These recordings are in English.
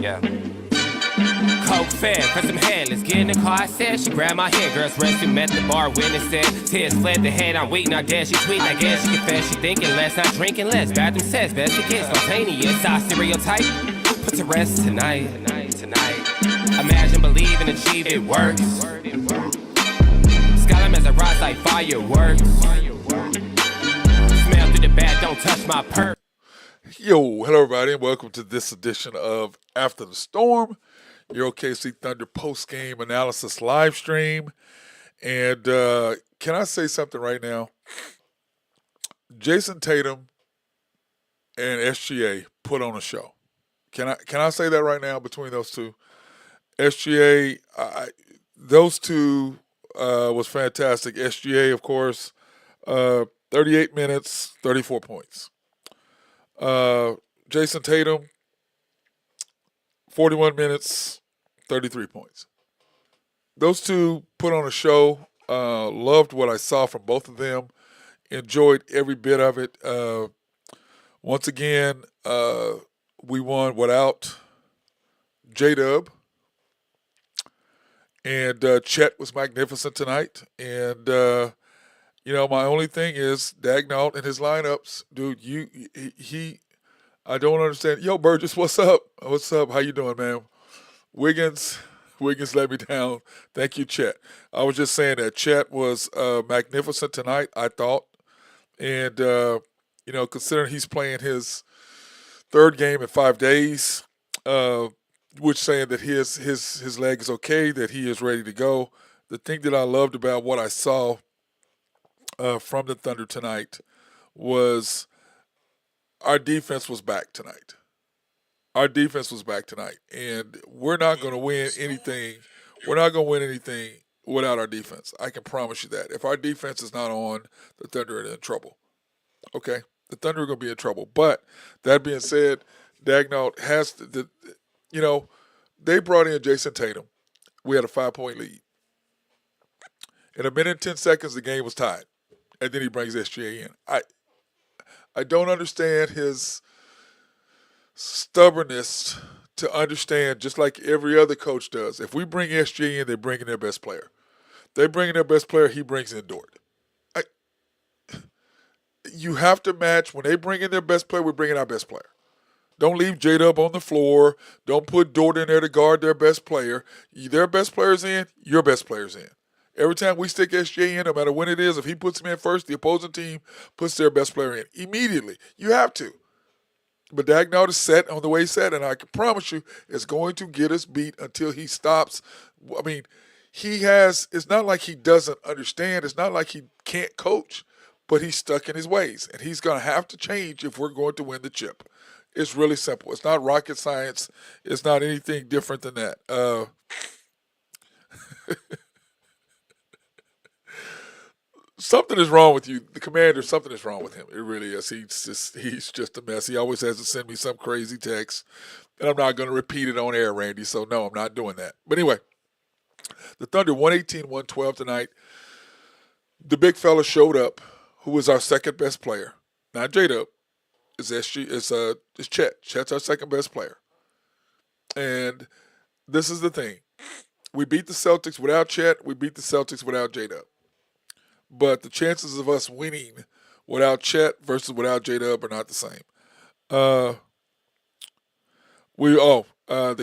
Yeah. Coke fed, press some head, let's get in the car, I said. She grabbed my hand, girls resting, met the bar, witness said. Tears fled the head, I'm weak, not dead, she tweet, I guess she confessed. She thinking less, not drinking less, bathroom says, best it gets, spontaneous, I stereotype. Put to rest tonight. Imagine, believe, and achieve, it works. Skyline as a rise like fireworks. Smell through the bag, don't touch my perk. Yo, hello everybody, and welcome to this edition of After the Storm, your OKC Thunder post-game analysis live stream. And can I say something right now? Jason Tatum and SGA put on a show. Can I say that right now between those two? SGA, those two was fantastic. SGA, of course, 38 minutes, 34 points. Jason Tatum, 41 minutes, 33 points. Those two put on a show. Loved what I saw from both of them. Enjoyed every bit of it. Once again, we won without J-Dub. And Chet was magnificent tonight. And, my only thing is Daignault and his lineups. Dude, I don't understand. Yo, Burgess, what's up? What's up? How you doing, man? Wiggins let me down. Thank you, Chet. I was just saying that Chet was magnificent tonight, I thought. And, considering he's playing his third game in 5 days, which saying that his leg is okay, that he is ready to go. The thing that I loved about what I saw from the Thunder tonight was our defense was back tonight. Our defense was back tonight, and we're not going to win anything. We're not going to win anything without our defense. I can promise you that. If our defense is not on, the Thunder are in trouble. Okay? The Thunder are going to be in trouble. But that being said, Daignault has they brought in Jason Tatum. We had a 5-point lead. In a minute and 10 seconds, the game was tied. And then he brings SGA in. I don't understand his stubbornness to understand, just like every other coach does. If we bring SGA in, they bring in their best player. They bring in their best player, he brings in Dort. You have to match. When they bring in their best player, we bring in our best player. Don't leave J-Dub on the floor. Don't put Dort in there to guard their best player. Their best player's in, your best player's in. Every time we stick SJ in, no matter when it is, if he puts him in first, the opposing team puts their best player in immediately. You have to. But Daignault is set on the way he's set, and I can promise you it's going to get us beat until he stops. I mean, it's not like he doesn't understand. It's not like he can't coach, but he's stuck in his ways, and he's going to have to change if we're going to win the chip. It's really simple. It's not rocket science. It's not anything different than that. Something is wrong with you. The commander, something is wrong with him. It really is. He's just a mess. He always has to send me some crazy text, and I'm not going to repeat it on air, Randy, so no, I'm not doing that. But anyway, the Thunder 118-112 tonight. The big fella showed up, who was our second best player. Not J-Dub. It's Chet. Chet's our second best player. And this is the thing. We beat the Celtics without Chet. We beat the Celtics without J-Dub. But the chances of us winning without Chet versus without J-Dub are not the same. The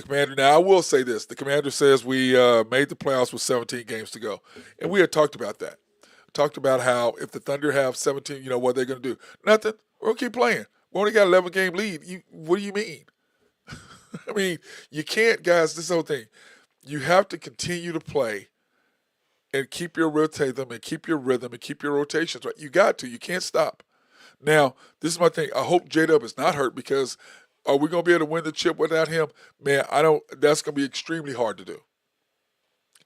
commander, now I will say this. The commander says we made the playoffs with 17 games to go. And we had talked about that. Talked about how if the Thunder have 17, what they're going to do. Nothing. We're going to keep playing. We only got 11-game lead. What do you mean? I mean, you can't, guys, this whole thing. You have to continue to play and keep your rhythm and keep your rotations right. You got to. You can't stop. Now, this is my thing. I hope J-Dub is not hurt, because are we going to be able to win the chip without him? Man, that's going to be extremely hard to do.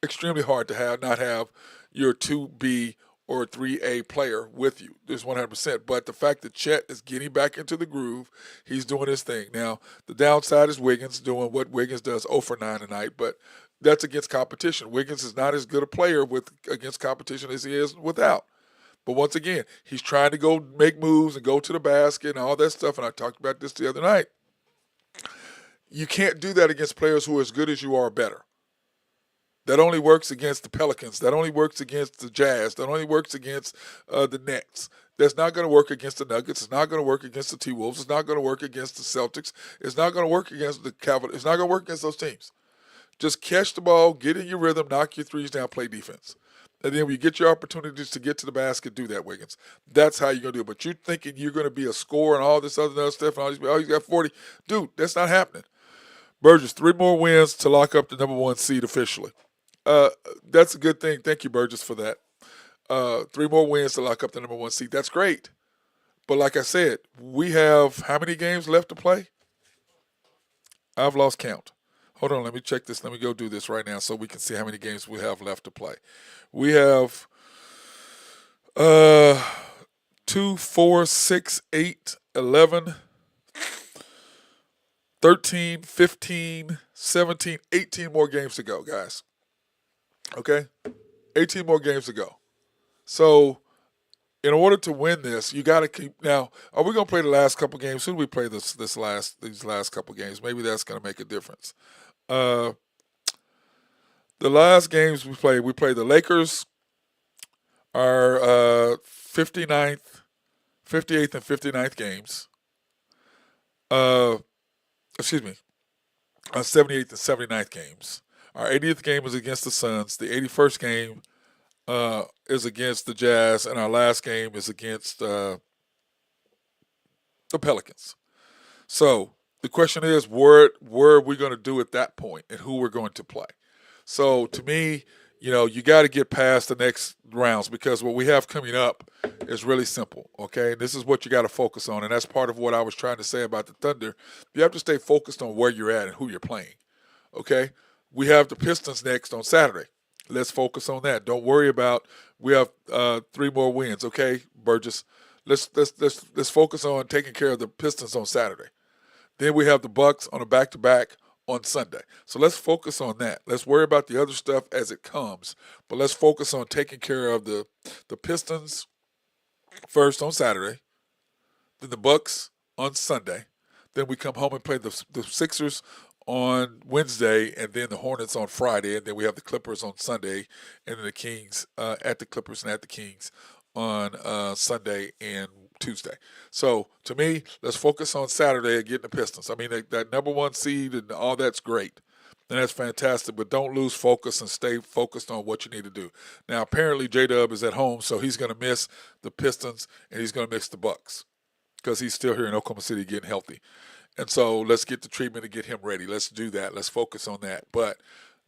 Extremely hard to not have your 2B or 3A player with you. There's 100%. But the fact that Chet is getting back into the groove, he's doing his thing. Now, the downside is Wiggins doing what Wiggins does 0 for 9 tonight, but that's against competition. Wiggins is not as good a player against competition as he is without. But once again, he's trying to go make moves and go to the basket and all that stuff, and I talked about this the other night. You can't do that against players who are as good as you are or better. That only works against the Pelicans. That only works against the Jazz. That only works against the Nets. That's not going to work against the Nuggets. It's not going to work against the T-Wolves. It's not going to work against the Celtics. It's not going to work against the Cavaliers. It's not going to work against those teams. Just catch the ball, get in your rhythm, knock your threes down, play defense. And then when you get your opportunities to get to the basket, do that, Wiggins. That's how you're going to do it. But you're thinking you're going to be a scorer and all this other stuff, and all these, oh, he's got 40. Dude, that's not happening. Burgess, 3 more wins to lock up the number 1 seed officially. That's a good thing. Thank you, Burgess, for that. 3 more wins to lock up the number 1 seed. That's great. But like I said, we have how many games left to play? I've lost count. Hold on, let me check this. Let me go do this right now so we can see how many games we have left to play. We have 2, 4, 6, 8, 11, 13, 15, 17, 18 more games to go, guys. Okay? 18 more games to go. So, in order to win this, you got to keep. Now, are we going to play the last couple games? Who do we play these last couple games? Maybe that's going to make a difference. The last games we played the Lakers, our 58th and 59th games. Excuse me, our 78th and 79th games. Our 80th game is against the Suns. The 81st game is against the Jazz, and our last game is against the Pelicans. So the question is, where are we going to do at that point, and who we're going to play? So to me, you got to get past the next rounds, because what we have coming up is really simple, okay? And this is what you got to focus on, and that's part of what I was trying to say about the Thunder. You have to stay focused on where you're at and who you're playing, okay? We have the Pistons next on Saturday. Let's focus on that. Don't worry about. We have 3 more wins, okay, Burgess? Let's focus on taking care of the Pistons on Saturday. Then we have the Bucks on a back-to-back on Sunday. So let's focus on that. Let's worry about the other stuff as it comes, but let's focus on taking care of the Pistons first on Saturday, then the Bucks on Sunday. Then we come home and play the Sixers on Wednesday, and then the Hornets on Friday, and then we have the Clippers on Sunday, and then the Kings at the Clippers and at the Kings on Sunday and Tuesday. So to me, let's focus on Saturday and getting the Pistons. I mean, that number 1 seed and all that's great, and that's fantastic, but don't lose focus and stay focused on what you need to do. Now, apparently J-Dub is at home, so he's going to miss the Pistons and he's going to miss the Bucks because he's still here in Oklahoma City getting healthy. And so let's get the treatment and get him ready. Let's do that. Let's focus on that. But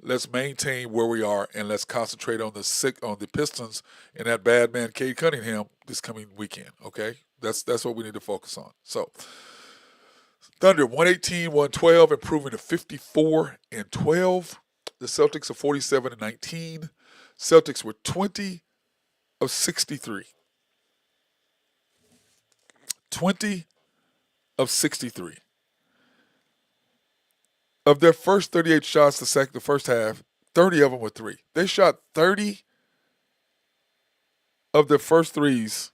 let's maintain where we are, and let's concentrate on the Pistons and that bad man Cade Cunningham this coming weekend. Okay, that's what we need to focus on. So Thunder 118-112, improving to 54-12. The Celtics are 47-19. Celtics were 20 of 63. 20 of 63. Of their first 38 shots the first half, 30 of them were 3. They shot 30 of their first threes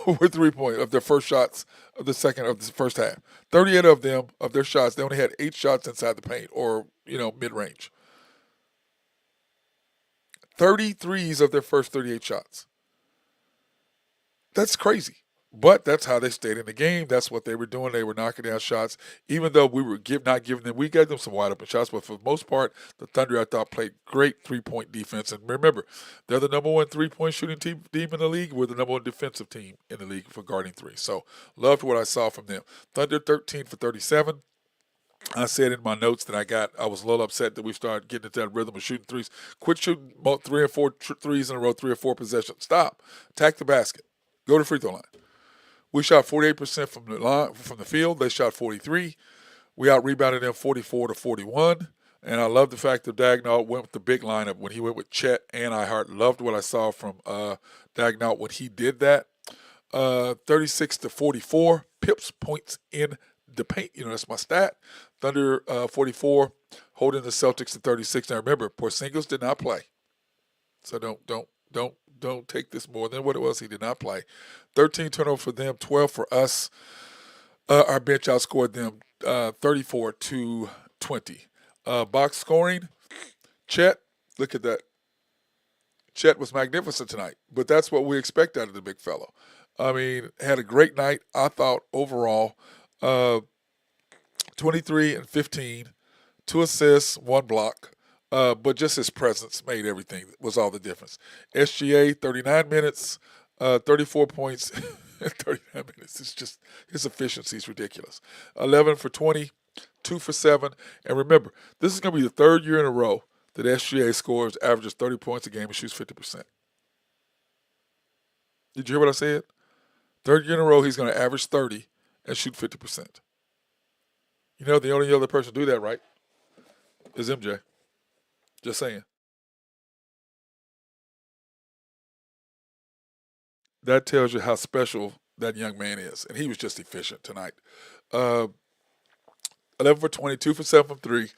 were 3-point of their first shots of the first half. 38 of them, of their shots, they only had 8 shots inside the paint or, mid-range. 33s of their first 38 shots. That's crazy. But that's how they stayed in the game. That's what they were doing. They were knocking down shots, even though we were not giving them. We gave them some wide open shots, but for the most part, the Thunder, I thought, played great 3-point defense. And remember, they're the number 1 3-point shooting team in the league. We're the number 1 defensive team in the league for guarding 3. So loved what I saw from them. Thunder 13 for 37. I said in my notes that I was a little upset that we started getting into that rhythm of shooting threes. Quit shooting 3 or 4 threes in a row, 3 or 4 possessions. Stop. Attack the basket. Go to the free throw line. We shot 48% from the field. They shot 43%. We out-rebounded them 44-41. And I love the fact that Daigneault went with the big lineup when he went with Chet and Ihart. Loved what I saw from Daigneault when he did that. 36-44. Pips points in the paint. That's my stat. Thunder 44, holding the Celtics to 36. Now remember, Porzingis did not play. So don't take this more than what it was. He did not play. 13 turnovers for them, 12 for us. Our bench outscored them 34-20. Box scoring, Chet, look at that. Chet was magnificent tonight, but that's what we expect out of the big fellow. I mean, had a great night, I thought, overall. Uh, 23 and 15, 2 assists, 1 block. But just his presence made everything, was all the difference. SGA, 39 minutes, 34 points, 39 minutes. It's just, his efficiency is ridiculous. 11 for 20, 2 for 7. And remember, this is going to be the third year in a row that SGA scores, averages 30 points a game, and shoots 50%. Did you hear what I said? Third year in a row, he's going to average 30 and shoot 50%. You know, the only other person to do that, right, is MJ. Just saying. That tells you how special that young man is. And he was just efficient tonight. Uh, 11 for 20, 2 for 7 from 3,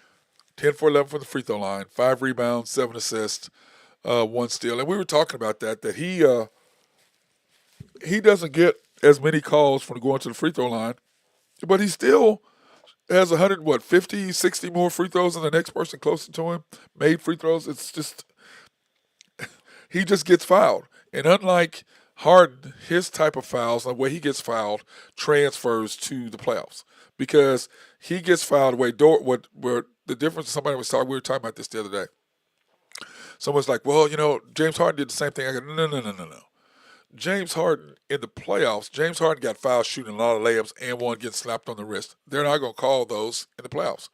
10 for 11 from the free throw line, 5 rebounds, 7 assists, 1 steal. And we were talking about that he doesn't get as many calls from going to the free throw line, but he still has 50, 60 more free throws than the next person closer to him, made free throws. It's just, he just gets fouled. And unlike Harden, his type of fouls, the way he gets fouled, transfers to the playoffs. Because he gets fouled away. Where the difference, we were talking about this the other day. Someone's like, well, James Harden did the same thing. I go, no. James Harden in the playoffs, James Harden got fouled shooting a lot of layups and one getting slapped on the wrist. They're not going to call those in the playoffs.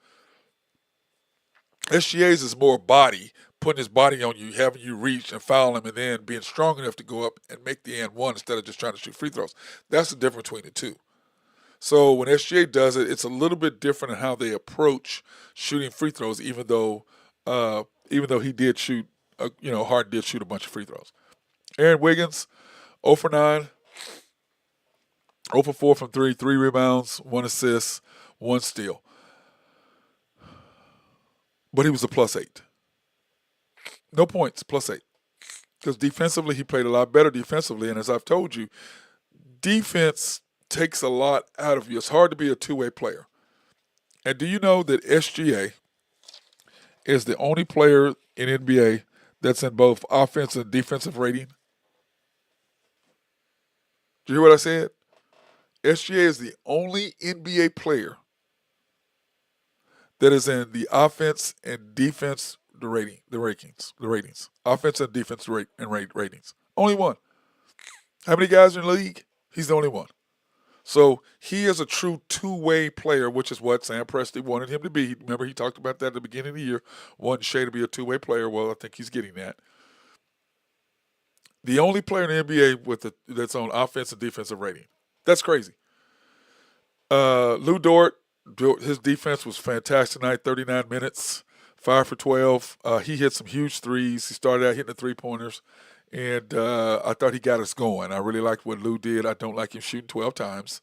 SGA's is more body, putting his body on you, having you reach and foul him, and then being strong enough to go up and make the and one instead of just trying to shoot free throws. That's the difference between the two. So when SGA does it, it's a little bit different in how they approach shooting free throws, even though he did shoot, Harden did shoot a bunch of free throws. Aaron Wiggins, 0 for 9, 0 for 4 from 3, 3 rebounds, 1 assist, 1 steal. But he was a +8. No points, +8. Because defensively, he played a lot better defensively. And as I've told you, defense takes a lot out of you. It's hard to be a two-way player. And do you know that SGA is the only player in NBA that's in both offensive and defensive rating? Did you hear what I said? SGA is the only NBA player that is in the offense and defense the ratings. Offense and defense ratings. Only one. How many guys are in the league? He's the only one. So he is a true two-way player, which is what Sam Presti wanted him to be. Remember, he talked about that at the beginning of the year, wanting Shea to be a two-way player. Well, I think he's getting that. The only player in the NBA that's on offense and defensive rating. That's crazy. Lou Dort, his defense was fantastic tonight, 39 minutes, 5 for 12. He hit some huge threes. He started out hitting the three-pointers, and I thought he got us going. I really liked what Lou did. I don't like him shooting 12 times.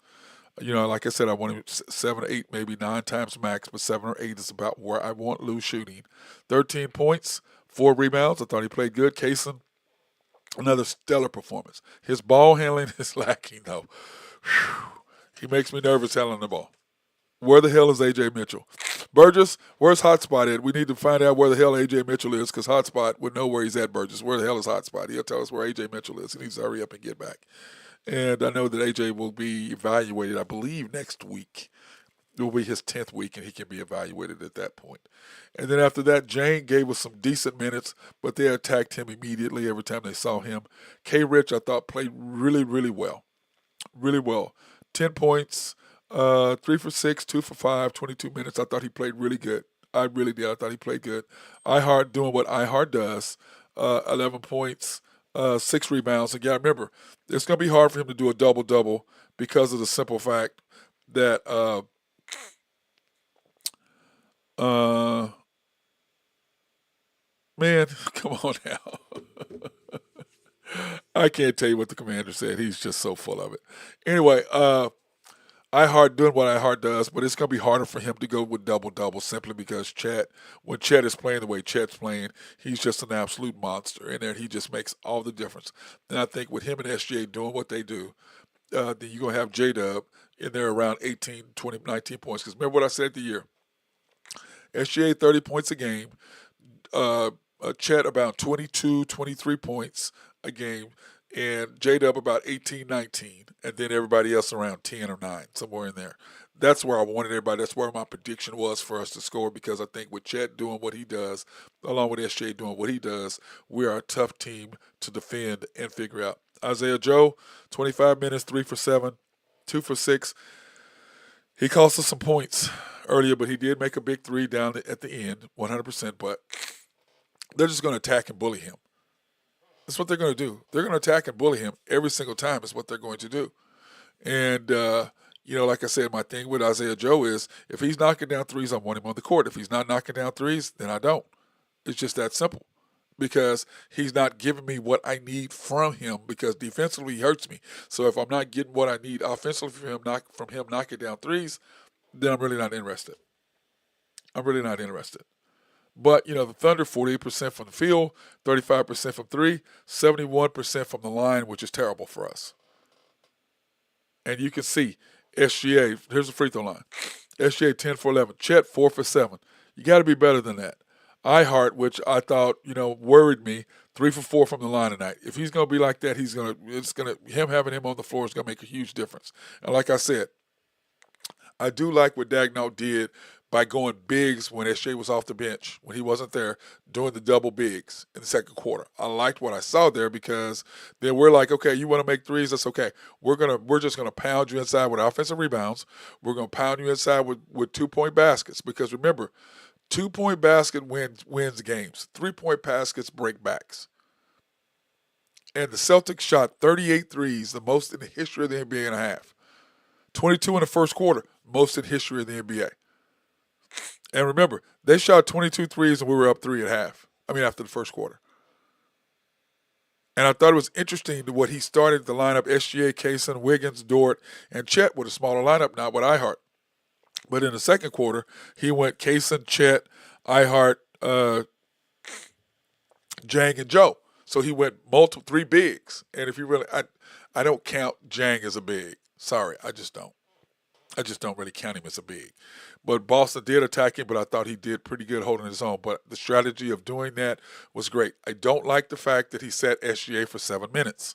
Like I said, I want him 7 or 8, maybe 9 times max, but 7 or 8 is about where I want Lou shooting. 13 points, 4 rebounds. I thought he played good. Kaysen, another stellar performance. His ball handling is lacking, though. Whew. He makes me nervous handling the ball. Where the hell is A.J. Mitchell? Burgess, where's Hotspot at? We need to find out where the hell A.J. Mitchell is, because Hotspot would know where he's at, Burgess. Where the hell is Hotspot? He'll tell us where A.J. Mitchell is. He needs to hurry up and get back. And I know that A.J. will be evaluated, I believe, next week. It will be his 10th week, and he can be evaluated at that point. And then after that, Jane gave us some decent minutes, but they attacked him immediately every time they saw him. K. Rich, I thought, played really, really well. Really well. 10 points, 3 for 6, 2 for 5, 22 minutes. I thought he played really good. I really did. I thought he played good. iHeart doing what iHeart does, 11 points, 6 rebounds. And, remember, it's going to be hard for him to do a double-double because of the simple fact that man, come on now. I can't tell you what the commander said. He's just so full of it. Anyway, iHeart doing what iHeart does, but it's going to be harder for him to go with double-double simply because when Chet is playing the way Chet's playing, he's just an absolute monster. And then he just makes all the difference. And I think with him and SGA doing what they do, then you're going to have J-Dub, in there around 18, 20, 19 points. Because remember what I said at the year. SGA 30 points a game. Chet about 22, 23 points a game. And J-Dub about 18, 19. And then everybody else around 10 or 9, somewhere in there. That's where I wanted everybody. That's where my prediction was for us to score, because I think with Chet doing what he does, along with SJ doing what he does, we are a tough team to defend and figure out. Isaiah Joe, 25 minutes, 3 for 7, 2 for 6. He cost us some points earlier, but he did make a big three down at the end, 100%. But they're just going to attack and bully him. That's what they're going to do. They're going to attack and bully him every single time is what they're going to do. And, like I said, my thing with Isaiah Joe is if he's knocking down threes, I want him on the court. If he's not knocking down threes, then I don't. It's just that simple, because he's not giving me what I need from him, because defensively he hurts me. So if I'm not getting what I need offensively from him knocking down threes, then I'm really not interested. But, the Thunder, 48% from the field, 35% from three, 71% from the line, which is terrible for us. And you can see SGA, here's the free throw line. SGA 10 for 11. Chet 4 for 7. You got to be better than that. Ihart, which I thought, worried me, 3 for 4 from the line tonight. If he's going to be like that, having him on the floor is going to make a huge difference. And like I said, I do like what Daigneault did by going bigs when SJ was off the bench, when he wasn't there, doing the double bigs in the second quarter. I liked what I saw there, because then we're like, okay, you want to make threes, that's okay. We're just gonna pound you inside with offensive rebounds. We're gonna pound you inside with 2-point baskets, because remember, 2-point basket wins games. 3-point baskets break backs. And the Celtics shot 38 threes, the most in the history of the NBA in a half. 22 in the first quarter, most in history of the NBA. And remember, they shot 22 threes and we were up 3 at half. After the first quarter. And I thought it was interesting to what he started the lineup: SGA, Kaysen, Wiggins, Dort, and Chet with a smaller lineup, not with Ihart. But in the second quarter, he went Kaysen, Chet, Ihart, Jang, and Joe. So he went 3 bigs. And if you really, I don't count Jang as a big. Sorry, I just don't. I just don't really count him as a big. But Boston did attack him, but I thought he did pretty good holding his own. But the strategy of doing that was great. I don't like the fact that he sat SGA for 7 minutes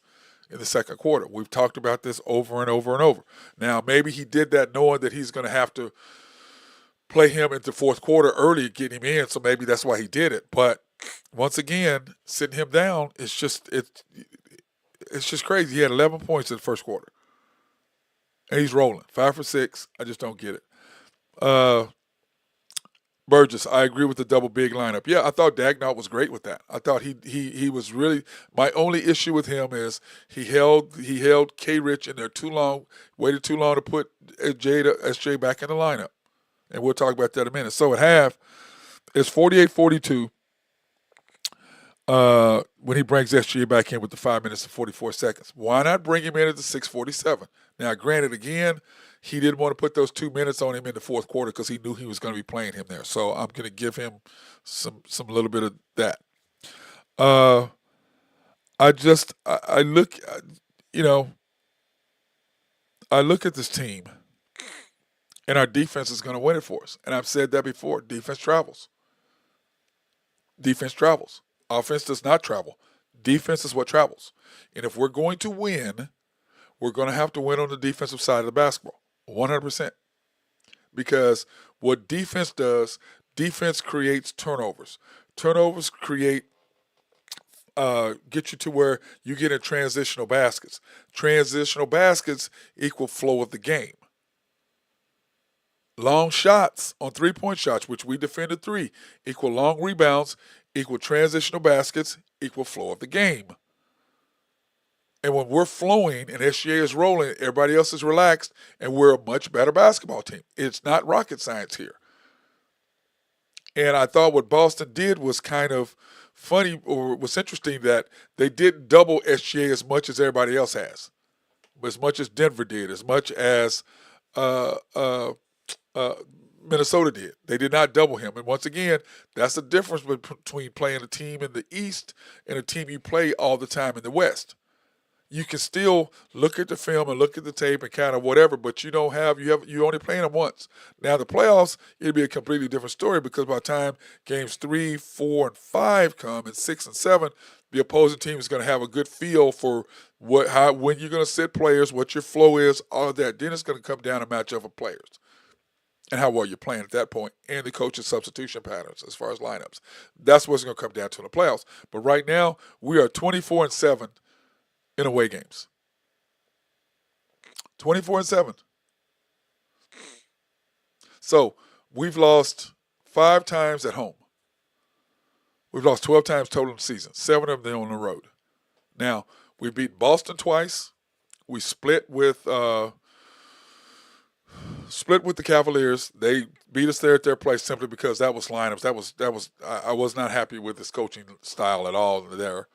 in the second quarter. We've talked about this over and over and over. Now, maybe he did that knowing that he's going to have to play him into fourth quarter early, get him in, so maybe that's why he did it. But once again, sitting him down, it's just crazy. He had 11 points in the first quarter. And he's rolling. 5 for 6. I just don't get it. Burgess, I agree with the double big lineup. Yeah, I thought Daigneault was great with that. I thought he was really. My only issue with him is he held K. Rich in there too long, waited too long to put SJ back in the lineup. And we'll talk about that in a minute. So at half, it's 48-42 when he brings SGA back in with the 5 minutes and 44 seconds. Why not bring him in at the 6:47? Now, granted, again, he didn't want to put those 2 minutes on him in the fourth quarter because he knew he was going to be playing him there. So I'm going to give him some little bit of that. I look at this team, and our defense is going to win it for us. And I've said that before. Defense travels. Offense does not travel. Defense is what travels. And if we're going to win, we're going to have to win on the defensive side of the basketball, 100%. Because what defense does, defense creates turnovers. Turnovers get you to where you get in transitional baskets. Transitional baskets equal flow of the game. Long shots on 3-point shots, which we defended 3, equal long rebounds, equal transitional baskets, equal flow of the game. And when we're flowing and SGA is rolling, everybody else is relaxed, and we're a much better basketball team. It's not rocket science here. And I thought what Boston did was kind of funny, or was interesting, that they didn't double SGA as much as everybody else has, as much as Denver did, as much as Minnesota did. They did not double him. And once again, that's the difference between playing a team in the East and a team you play all the time in the West. you can still look at the film and look at the tape and kind of whatever, but you only playing them once. Now the playoffs, it'll be a completely different story because by the time games 3, 4, and 5 come, and 6 and 7, the opposing team is going to have a good feel for when you're going to sit players, what your flow is, all of that. Then it's going to come down to matchup of players and how well you're playing at that point, and the coach's substitution patterns as far as lineups. That's what's going to come down to in the playoffs. But right now, we are 24-7 in away games. 24-7. So we've lost 5 times at home. We've lost 12 times total in the season, 7 of them on the road. Now, we beat Boston twice. We split with the Cavaliers. They beat us there at their place simply because that was lineups. I was not happy with this coaching style at all there,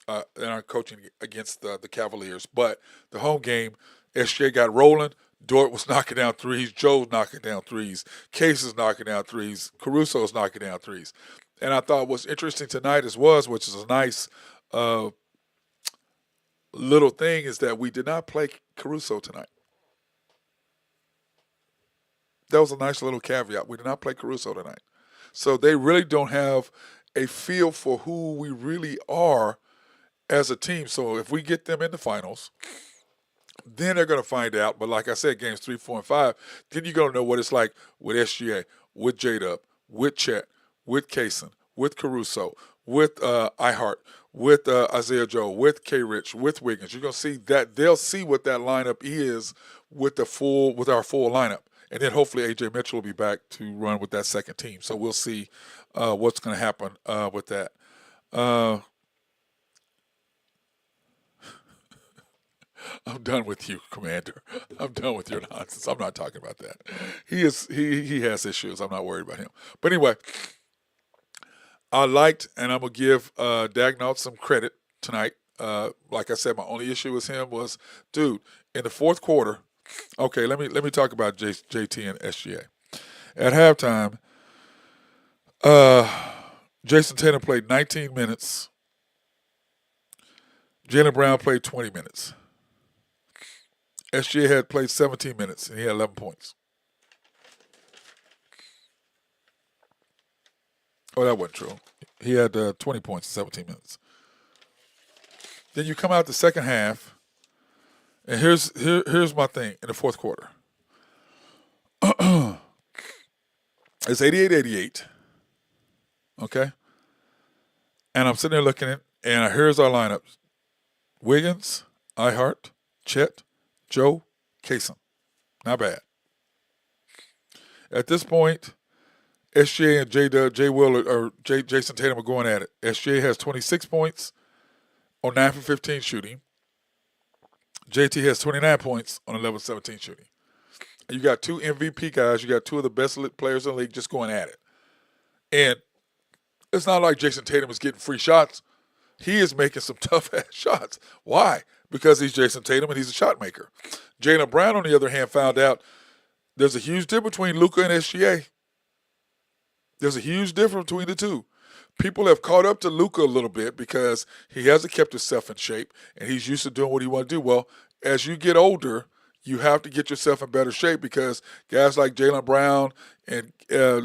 in our coaching against the Cavaliers. But the home game, SGA got rolling. Dort was knocking down threes. Joe's knocking down threes. Case is knocking down threes. Caruso's knocking down threes. And I thought what's interesting tonight which is a nice little thing, is that we did not play Caruso tonight. That was a nice little caveat. We did not play Caruso tonight. So they really don't have a feel for who we really are as a team. So if we get them in the finals, then they're going to find out. But like I said, games 3, 4, and 5, then you're going to know what it's like with SGA, with J-Dub, with Chet, with Kaysen, with Caruso, with Ihart, with Isaiah Joe, with K-Rich, with Wiggins. You're going to see that. They'll see what that lineup is with our full lineup. And then hopefully A.J. Mitchell will be back to run with that second team. So we'll see what's going to happen with that. I'm done with you, Commander. I'm done with your nonsense. I'm not talking about that. He has issues. I'm not worried about him. But anyway, I liked, and I'm going to give Daigneault some credit tonight. Like I said, my only issue with him was, dude, in the fourth quarter. Okay, let me talk about JT and SGA. At halftime, Jason Tatum played 19 minutes. Jaylen Brown played 20 minutes. SGA had played 17 minutes, and he had 11 points. Oh, that wasn't true. He had 20 points in 17 minutes. Then you come out the second half, and here's my thing in the fourth quarter. It's 88-88, okay? And I'm sitting there looking at, and here's our lineups. Wiggins, Ihart, Chet, Joe, Kaysen. Not bad. At this point, SGA and Jason Tatum are going at it. SGA has 26 points on 9 for 15 shooting. JT has 29 points on 11-17 shooting. You got 2 MVP guys. You got 2 of the best players in the league just going at it. And it's not like Jason Tatum is getting free shots. He is making some tough-ass shots. Why? Because he's Jason Tatum and he's a shot maker. Jaylen Brown, on the other hand, found out there's a huge difference between Luka and SGA. There's a huge difference between the two. People have caught up to Luka a little bit because he hasn't kept himself in shape and he's used to doing what he wants to do. Well, as you get older, you have to get yourself in better shape because guys like Jaylen Brown and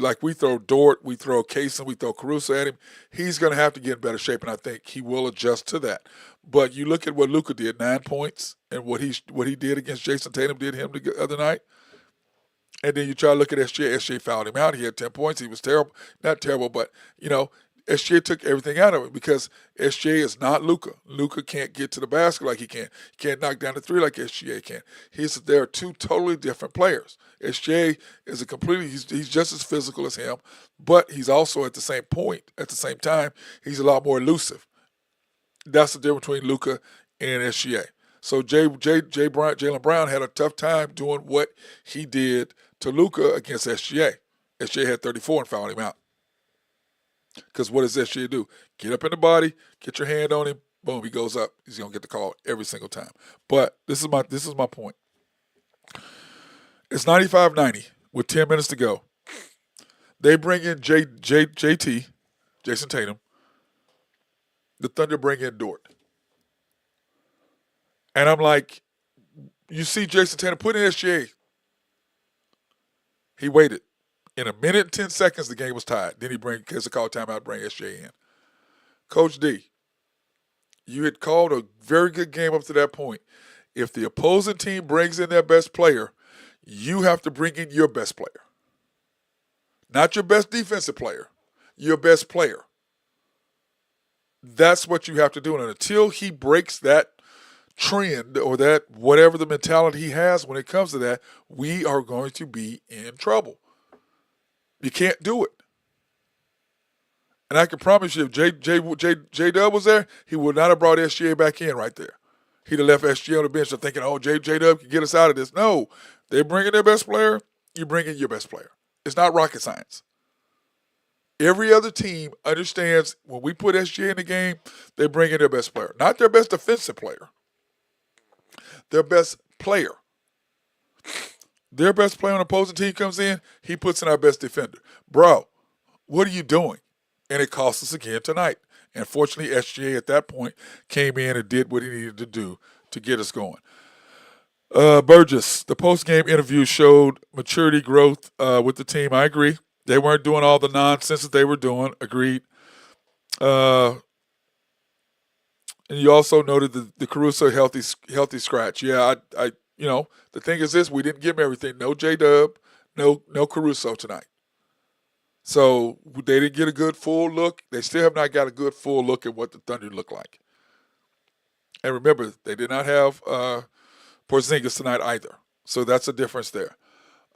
like we throw Dort, we throw Kaysen, we throw Caruso at him, he's going to have to get in better shape, and I think he will adjust to that. But you look at what Luka did, 9 points, and what he did against Jason Tatum did him the other night. And then you try to look at SGA. SGA fouled him out. He had 10 points. He was terrible. Not terrible, but, SGA took everything out of it because SGA is not Luka. Luka can't get to the basket like he can. He can't knock down the three like SGA can. There are 2 totally different players. SGA is he's just as physical as him, but he's also at the same time, he's a lot more elusive. That's the difference between Luka and SGA. So Jaylen Brown had a tough time doing what he did to Luka against SGA. SGA had 34 and fouled him out. Because what does SGA do? Get up in the body, get your hand on him, boom, he goes up. He's gonna get the call every single time. But this is my point. It's 95-90 with 10 minutes to go. They bring in JT, Jason Tatum. The Thunder bring in Dort. And I'm like, you see Jason Tatum put in SGA. He waited. In a minute and 10 seconds, the game was tied. Then he gets a call timeout, bring SGA in. Coach D, you had called a very good game up to that point. If the opposing team brings in their best player, you have to bring in your best player. Not your best defensive player, your best player. That's what you have to do. And until he breaks that trend or that whatever the mentality he has when it comes to that, we are going to be in trouble. You can't do it. And I can promise you, if J-Dub was there, he would not have brought SGA back in right there. He'd have left SGA on the bench thinking, oh, J-Dub can get us out of this. No, they bring in their best player, you bring in your best player. It's not rocket science. Every other team understands when we put SGA in the game, they bring in their best player. Not their best defensive player. Their best player. Their best player on the opposing team comes in, he puts in our best defender. Bro, what are you doing? And it cost us again tonight. And fortunately, SGA at that point came in and did what he needed to do to get us going. Burgess, the post-game interview showed maturity growth with the team. I agree. They weren't doing all the nonsense that they were doing. Agreed. And you also noted the Caruso healthy scratch. Yeah, I the thing is this, we didn't give him everything. No J-Dub, no Caruso tonight. So they didn't get a good full look. They still have not got a good full look at what the Thunder look like. And remember, they did not have Porzingis tonight either. So that's a difference there.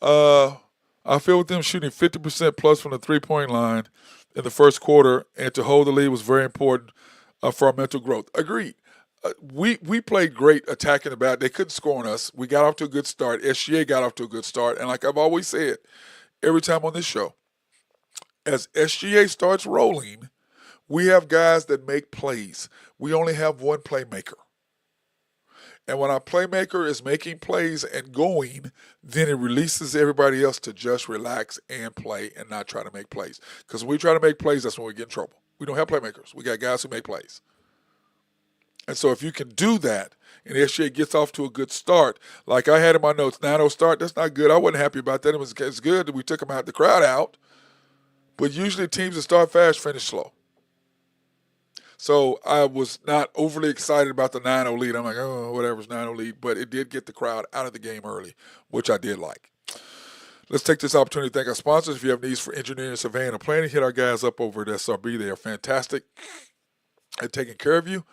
I feel with them shooting 50% plus from the three-point line in the first quarter and to hold the lead was very important for our mental growth. Agreed. We played great attacking the bat. They couldn't score on us. We got off to a good start. SGA got off to a good start. And like I've always said, every time on this show, as SGA starts rolling, we have guys that make plays. We only have one playmaker. And when our playmaker is making plays and going, then it releases everybody else to just relax and play and not try to make plays. Because when we try to make plays, that's when we get in trouble. We don't have playmakers. We got guys who make plays. And so if you can do that and SGA gets off to a good start, like I had in my notes, 9-0 start, that's not good. I wasn't happy about that. It's good that we took him out, the crowd out. But usually teams that start fast finish slow. So I was not overly excited about the 9-0 lead. I'm like, oh, whatever, it's 9-0 lead. But it did get the crowd out of the game early, which I did like. Let's take this opportunity to thank our sponsors. If you have needs for engineering, surveying, or planning, hit our guys up over at SRB. They are fantastic at taking care of you.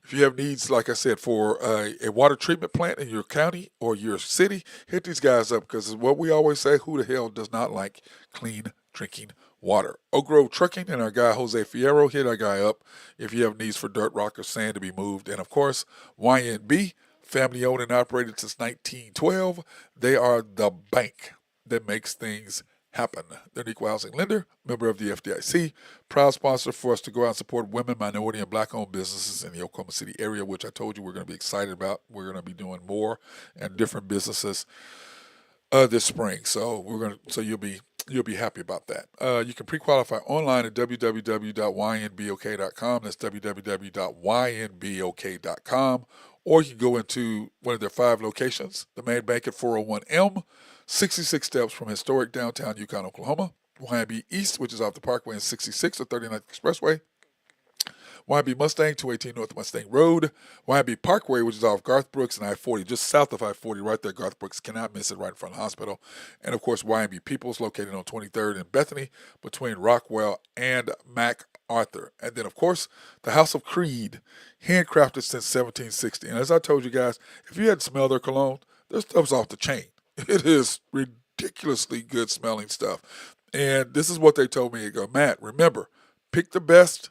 If you have needs, like I said, for a water treatment plant in your county or your city, hit these guys up because what we always say, who the hell does not like clean drinking water? Oak Grove Trucking and our guy Jose Fierro, hit our guy up if you have needs for dirt, rock, or sand to be moved. And, of course, YNB, family owned and operated since 1912. They are the bank that makes things happen. They're an equal housing lender, member of the FDIC, proud sponsor for us to go out and support women, minority, and black-owned businesses in the Oklahoma City area, which I told you we're going to be excited about. We're going to be doing more and different businesses this spring. So you'll be happy about that. You can pre-qualify online at www.ynbok.com. That's www.ynbok.com. Or you can go into one of their 5 locations, the main bank at 401M, 66 steps from historic downtown Yukon, Oklahoma. YNB East, which is off the Parkway and 66 or 39th Expressway. YNB Mustang, 218 North Mustang Road. YNB Parkway, which is off Garth Brooks and I-40, just south of I-40, right there. Garth Brooks, cannot miss it, right in front of the hospital. And, of course, YNB Peoples, located on 23rd and Bethany, between Rockwell and MacArthur. And then, of course, the House of Creed, handcrafted since 1760. And as I told you guys, if you hadn't smelled their cologne, their stuff's off the chain. It is ridiculously good smelling stuff. And this is what they told me. They go, Matt, remember, pick the best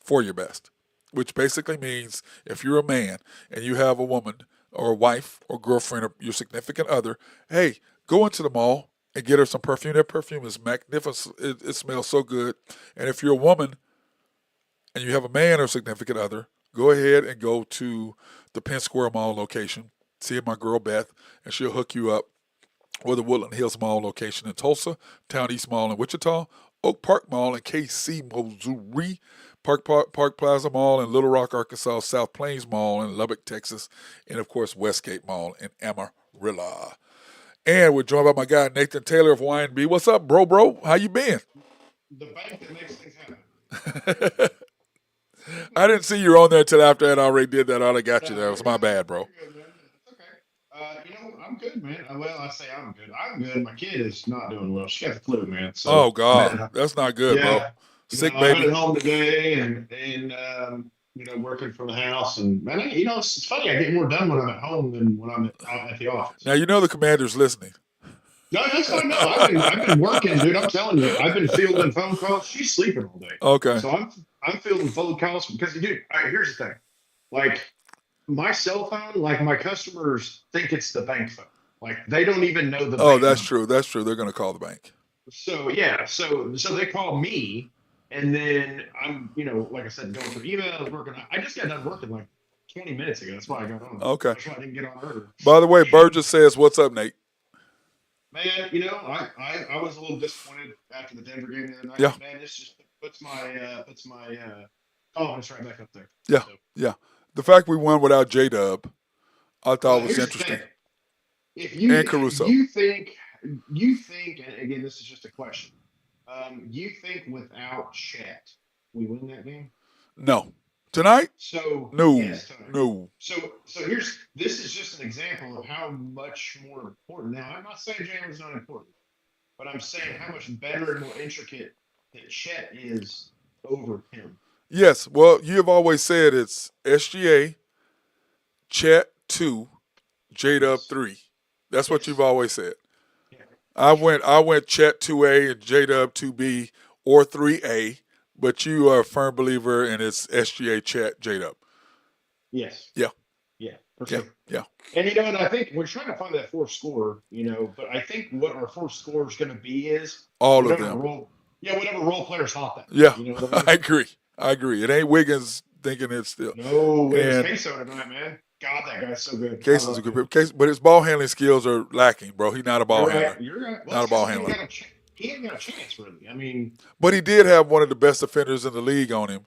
for your best, which basically means if you're a man and you have a woman or a wife or girlfriend or your significant other, hey, go into the mall and get her some perfume. That perfume is magnificent. It smells so good. And if you're a woman and you have a man or significant other, go ahead and go to the Penn Square Mall location. See my girl Beth, and she'll hook you up. Or the Woodland Hills Mall location in Tulsa, Town East Mall in Wichita, Oak Park Mall in KC, Missouri, Park Plaza Mall in Little Rock, Arkansas, South Plains Mall in Lubbock, Texas, and of course Westgate Mall in Amarillo. And we're joined by my guy Nathan Taylor of Y&B. What's up, bro? How you been? The bank that makes things happen. I didn't see you on there until after I already did that. I already got you there. It No, was my bad, bro. you're good, man. It's okay. I'm good, man. Well, I say I'm good. I'm good. My kid is not doing well. She got the flu, man. So Oh God, that's not good, bro. yeah, Sick I've been baby. at home today and working from the house. And man, it's funny. I get more done when I'm at home than when I'm at the office. Now you know the commander's listening. No, that's what I know. I've been working, dude. I'm telling you, I've been fielding phone calls. She's sleeping all day, Okay. so I'm fielding phone calls because, dude. All right, here's the thing, like my cell phone, like my customers think it's the bank phone, like they don't even know the Oh, bank that's number. true. That's true. They're gonna call the bank. So yeah, so they call me, and then I'm, like I said, going through emails, working. I just got done working like 20 minutes ago. That's why I got on. Okay. That's why I didn't get on earlier. By the way, Burgess says, "What's up, Nate?" Man, I was a little disappointed after the Denver game the other night. Yeah. Man, this just puts my confidence right back up there. Yeah. So, Yeah. The fact we won without J Dub, I thought was here's the interesting. thing: if And Caruso. you think, and again, this is just a question. You think without Chet, we win that game? No. Tonight? So No. yes, Tony. No. So this is just an example of how much more important. Now, I'm not saying Jalen's not important, but I'm saying how much better and more intricate that Chet is over him. Yes. Well, you have always said it's SGA, Chet 2, J Dub Yes. 3. That's what you've Yes. always said. Yeah. I went Chet 2A and J Dub 2B or 3A, but you are a firm believer in it's SGA, Chet, J Dub. Yes. Yeah. Yeah. For Yeah. sure. Yeah. And I think we're trying to find that fourth scorer. But I think what our fourth scorer is going to be is All of whatever them. role players hot that. Yeah. You know what I mean? I agree. It ain't Wiggins thinking it's still. No, it was And Queso tonight, man. God, that guy's so good. I Case is a love good him. case, but his ball handling skills are lacking, bro. He's not a ball You're handler. right. You're right. Well, Not a it's ball because handler. he ain't got a chance, really. I mean, But he did have one of the best defenders in the league on him.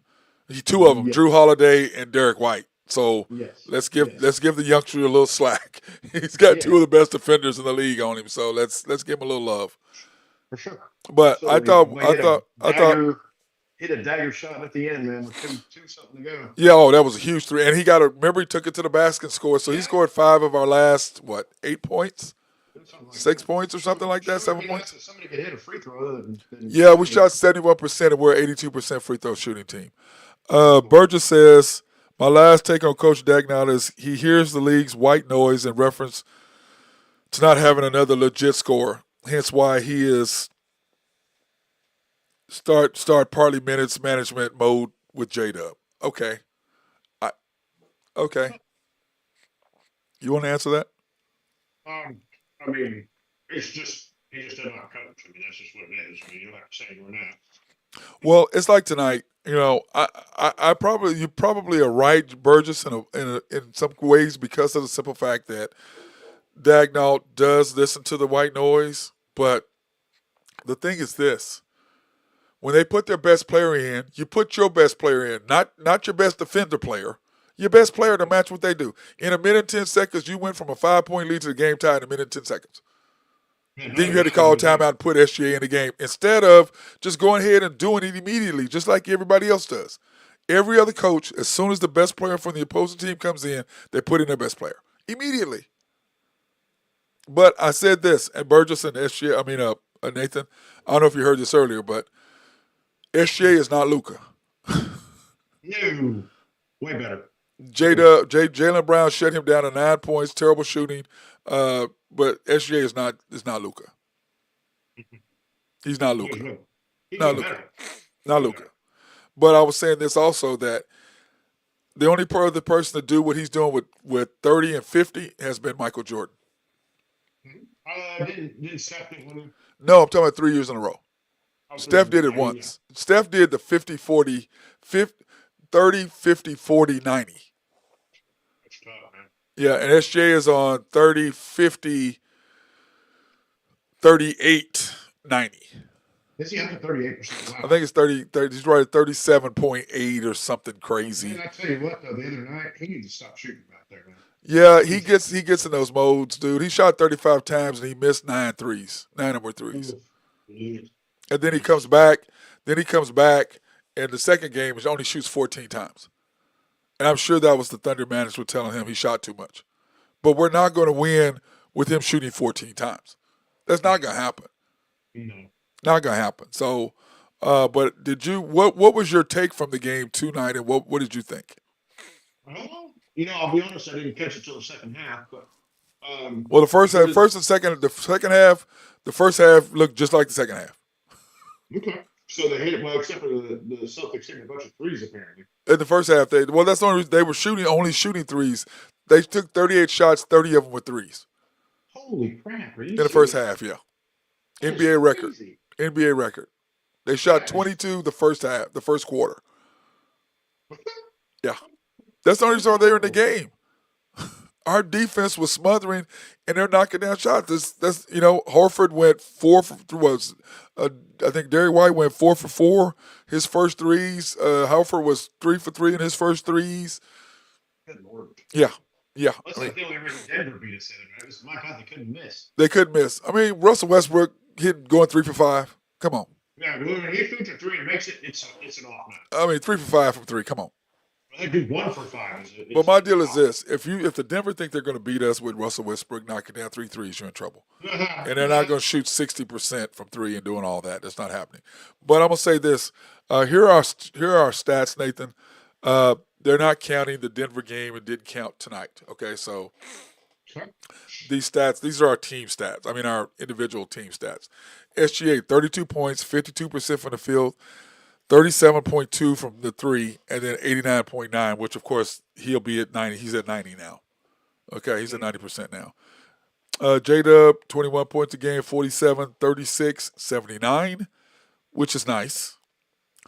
Two of them, Drew yes, Holiday and Derek White. So yes, let's yes, give the youngster a little slack. He's got two yeah, of the best defenders in the league on him. So let's give him a little love. for sure, But absolutely. But I thought hit a dagger shot at the end, man, with two something to go. yeah, oh, that was a huge three. And remember he took it to the basket and scored. So he Yeah, scored 5 of our last 8 points? it was something like 6 that. points or something like that, Show 7 me, points? that somebody could hit a free throw other than Yeah, we Shea. shot 71% and we're 82% free throw shooting team. That's cool. Burgess says, my last take on Coach Dagnall is he hears the league's white noise in reference to not having another legit scorer. Hence why he is start partly minutes management mode with J Dub. Okay. I, okay. You want to answer that? Um, I mean, it's just he just did not coach. I mean, that's just what it is. I mean, you don't have to say it or not. Well, it's like tonight. I probably you probably are right, Burgess, in some ways because of the simple fact that Dagnall does listen to the white noise. But the thing is this: when they put their best player in, you put your best player in, not your best defender player, your best player to match what they do. In a minute and 10 seconds, you went from a 5-point lead to the game tie in a minute and 10 seconds. Man, Then no, you had to no, call timeout and put SGA in the game instead of just going ahead and doing it immediately, just like everybody else does. Every other coach, as soon as the best player from the opposing team comes in, they put in their best player immediately. But I said this, and Burgess and SGA, Nathan, I don't know if you heard this earlier, but SGA is not Luka. no, way better. Jalen Brown shut him down to 9 points, terrible shooting. But SGA is not Luka. He's not Luka. He's Not way Luka. better. Not Luka. But I was saying this also that the only other person to do what he's doing with 30 and 50 has been Michael Jordan. Didn't Steph get one? No, I'm talking about 3 years in a row. Oh, Steph did it yeah. once. Steph did the 50, 40, 30, 50, 40, 90. That's tough, man. Yeah, and SJ is on 30, 50, 38, 90. Is he up to 38%? Wow. I think it's 30 he's right at 37.8 or something crazy. Man, I tell you what, though, the other night, he needs to stop shooting out there, man. Yeah, he gets in those modes, dude. He shot 35 times and he missed 9 threes. 9 or more threes. Oof. And then he comes back. And the second game he only shoots 14 times. And I'm sure that was the Thunder management telling him he shot too much. But we're not going to win with him shooting 14 times. That's not going to happen. No. Not going to happen. So, but what was your take from the game tonight, and what did you think? Well, I'll be honest, I didn't catch it till the second half, but Well, the first half looked just like the second half. okay. So they hit it well, except for the Celtics hitting a bunch of threes apparently. In the first half, that's the only reason they were only shooting threes. They took 38 shots, 30 of them were threes. Holy crap! Are you in the first half? Yeah, That NBA is record. crazy. NBA record. They shot 22 the first half, the first quarter. Yeah, that's the only reason they were in the game. Our defense was smothering, and they're knocking down shots. That's Horford went 4 for I think Derek White went 4 for 4. His first threes. Horford was 3 for 3 in his first threes. Good Lord. Yeah. That's like the only reason Denver beat us the other night. It was my God, they couldn't miss. They couldn't miss. I mean, Russell Westbrook going 3 for 5. Come on. Yeah, when he shoots a three and makes it, it's an off night. I mean, 3 for 5 from 3. Come on. They do 1 for 5. But my deal is this: if the Denver think they're going to beat us with Russell Westbrook knocking down 3 threes, you're in trouble. And they're not going to shoot 60% from 3 and doing all that. That's not happening. But I'm going to say this: here are our stats, Nathan. They're not counting the Denver game and didn't count tonight. Okay, so these are our team stats. I mean, our individual team stats. SGA 32 points, 52% from the field. 37.2 from the 3, and then 89.9, which, of course, he'll be at 90. He's at 90 now. Okay, he's at 90% now. J-Dub, 21 points a game, 47, 36, 79, which is nice.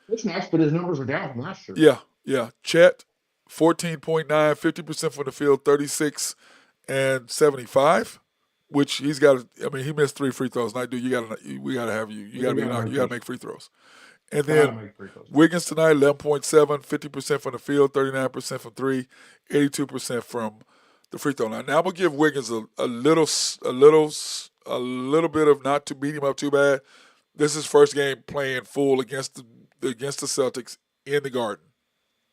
It's nice, but his numbers are down from last year. Yeah. Chet, 14.9, 50% from the field, 36 and 75, which he's got. He missed 3 free throws. And we got to make free throws. And then Wiggins tonight, 11.7, 50% from the field, 39% from 3, 82% from the free throw line. Now I'm gonna give Wiggins a little bit of not to beat him up too bad. This is his first game playing full against the Celtics in the Garden.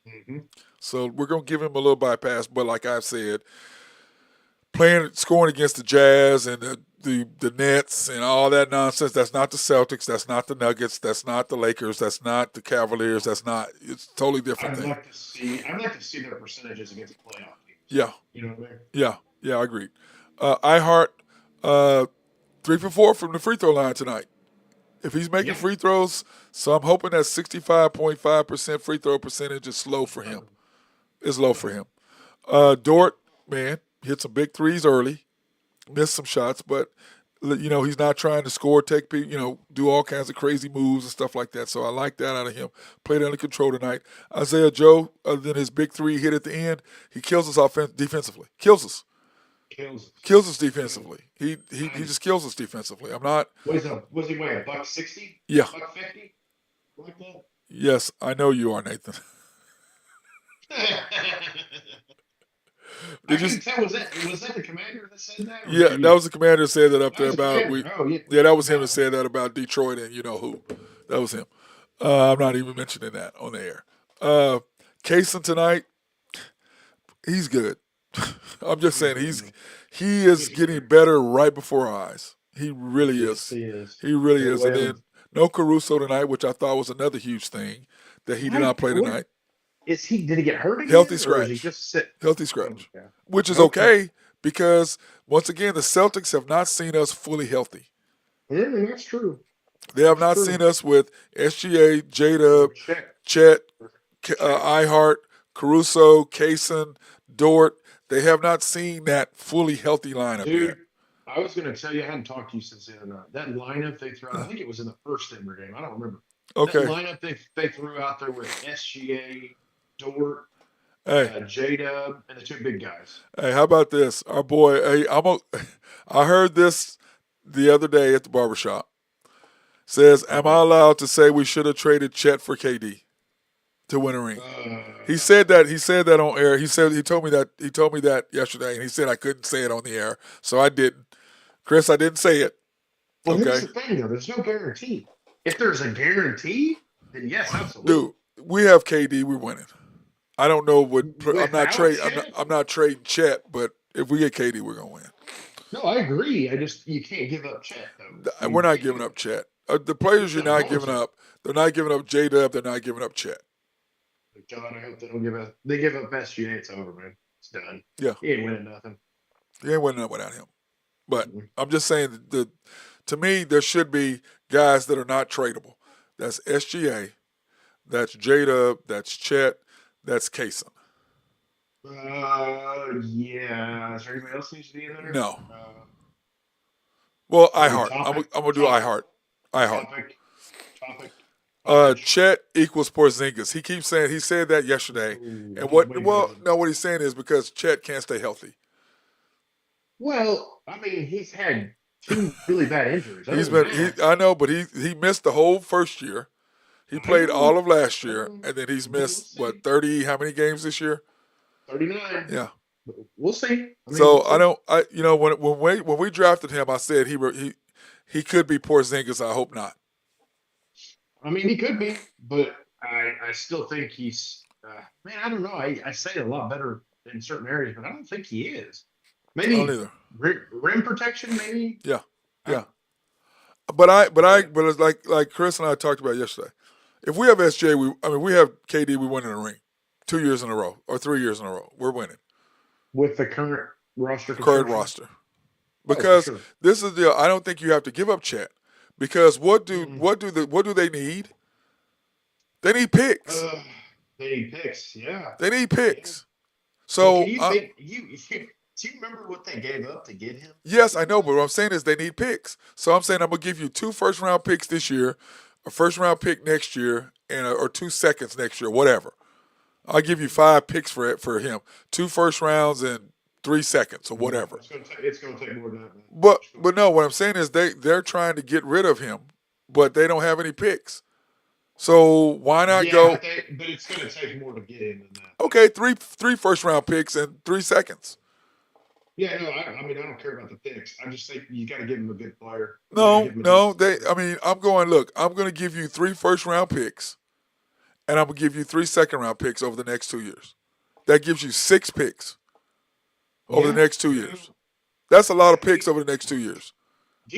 Mm-hmm. So we're gonna give him a little bypass. But like I've said, scoring against the Jazz and the Nets and all that nonsense. That's not the Celtics. That's not the Nuggets. That's not the Lakers. That's not the Cavaliers. It's a totally different thing. I'd like to see their percentages against playoff teams. Yeah. You know what I mean? Yeah, I agree. iHeart, 3 for 4 from the free throw line tonight. If he's making free throws, so I'm hoping that 65.5% free throw percentage is low for him. Dort, man, hit some big threes early. Missed some shots, but he's not trying to score, take people, do all kinds of crazy moves and stuff like that. So I like that out of him. Played under control tonight. Isaiah Joe, other than his big 3 hit at the end, he kills us defensively. Kills us defensively. He just kills us defensively. I'm not. Was he weigh $160? Yeah. $150? Like that? Yes, I know you are, Nathan. I couldn't tell. Was that the commander that said that? Yeah, that was the commander that said that up there about that was him that said that about Detroit and you know who. That was him. I'm not even mentioning that on the air. Kaysen tonight, he's good. I'm just saying he is getting better right before our eyes. He really is. He really is. And then no Caruso tonight, which I thought was another huge thing that he did not play tonight. Did he get hurt again? Healthy scratch. Or is he just sit? Healthy scratch. Okay. Which is okay because, once again, the Celtics have not seen us fully healthy. Yeah, that's true. They have not seen us with SGA, J-Dub, Chet, iHeart, Caruso, Kaysen, Dort. They have not seen that fully healthy lineup yet. I was going to tell you, I hadn't talked to you since the other night. That lineup they threw out, I think it was in the first Denver game. I don't remember. Okay. That lineup they threw out there with SGA, Dort, J-Dub, and the 2 big guys. Hey, how about this? Our boy, I heard this the other day at the barbershop. Says, am I allowed to say we should have traded Chet for KD to win a ring? He said that. He said that on air. He told me that. He told me that yesterday, and he said I couldn't say it on the air, so I didn't. Chris, I didn't say it. Well, Okay, here's the thing, though. There's no guarantee. If there's a guarantee, then yes, absolutely. dude, we have KD. We're winning. I don't know what. I'm not Without trading. Chet? I'm not trading Chet, but if we get KD, we're gonna win. No, I agree. You can't give up Chet though. We're not giving up Chet. The players you're not giving up. They're not giving up J Dub. They're not giving up Chet. God, I hope they don't give up. They give up SGA. It's over, man. It's done. Yeah, He ain't winning nothing. he ain't winning up without him. But I'm just saying that to me, there should be guys that are not tradable. That's SGA, that's J-Dub, that's Chet, that's Kaysen. Yeah. Is there anybody else needs to be in there? No. Well, iHeart. Topic? I'm gonna do iHeart. iHeart. Topic. Chet equals Porzingis. He keeps saying he said that yesterday. Ooh, And what he's saying is because Chet can't stay healthy. Well, I mean, he's had 2 really bad injuries. I know, but he missed the whole first year. He played all of last year, and then he's missed 30? How many games this year? 39. Yeah. We'll see. When we drafted him, I said he could be Porzingis. I hope not. I mean, he could be, but I still think he's. Man, I don't know. I say it a lot better in certain areas, but I don't think he is. Maybe I don't either. Rim protection, maybe. Yeah. But it's like Chris and I talked about yesterday. If we have SJ, we have KD, we win in a ring, 2 years in a row or 3 years in a row. We're winning with the current roster. Because this is the. I don't think you have to give up Chet, because what do they need? They need picks. They need picks. Yeah. They need picks. Yeah. So do you remember what they gave up to get him? Yes, I know, but what I'm saying is they need picks. So I'm saying I'm gonna give you 2 first-round picks this year, a first-round pick next year, and or 2 seconds next year, whatever. I'll give you 5 picks for him, 2 first rounds and 3 seconds or whatever. It's gonna take more than that. But no, what I'm saying is they're trying to get rid of him, but they don't have any picks. So why not go? But it's gonna take more to get him than that. Okay, three first-round picks and 3 seconds. Yeah, no, I mean, I don't care about the picks. I just think you got to give him a good player. I'm going to give you 3 first-round picks, and I'm going to give you 3 second-round picks over the next 2 years. That gives you 6 picks over the next 2 years. That's a lot of picks over the next 2 years. I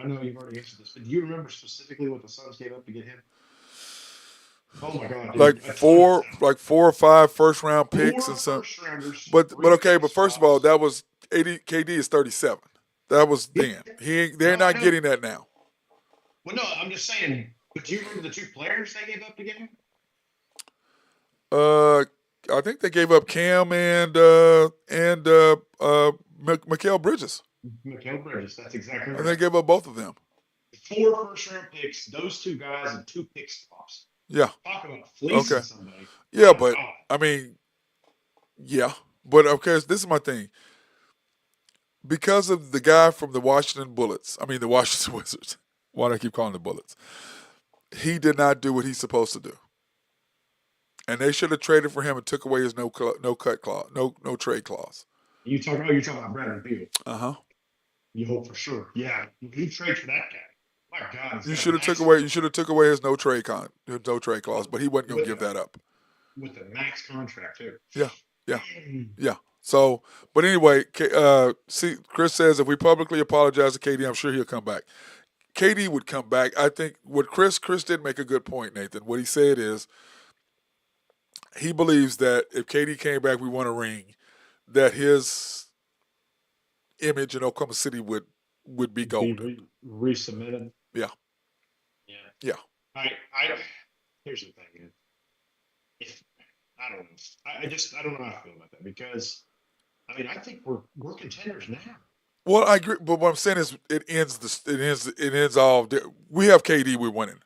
know you've already answered this, but do you remember specifically what the Suns gave up to get him? Oh my God! Dude. Like 4 or 5 first-round picks and some. But first of all, that was KD is 37. That was then. They're not getting that now. Well, no, I'm just saying. But do you remember the 2 players they gave up to get him? I think they gave up Cam and Mikal Bridges. Mikal Bridges, that's exactly right. And they gave up both of them. 4 first-round picks, those 2 guys, and 2 pick swaps. Yeah. Talk about fleecing somebody. Yeah, but I mean, yeah, but okay. This is my thing. Because of the guy from the Washington Wizards. Why do I keep calling them Bullets? He did not do what he's supposed to do, and they should have traded for him and took away his no cut clause, no trade clause. You're talking about Bradley Beal. You hope for sure. Yeah, you trade for that guy. My God, you should have took away his no trade clause, but he wasn't going to give that up. With the max contract too. Yeah. So, but anyway, Chris says if we publicly apologize to KD, I'm sure he'll come back. KD would come back. I think what Chris did make a good point, Nathan. What he said is he believes that if KD came back, we won a ring, that his image in Oklahoma City would be golden. Resubmitted. Yeah. Here's the thing, man. I don't know. I don't know how I feel about that, because I mean, I think we're contenders now. Well, I agree, but what I'm saying is it ends all. We have KD, we're winning.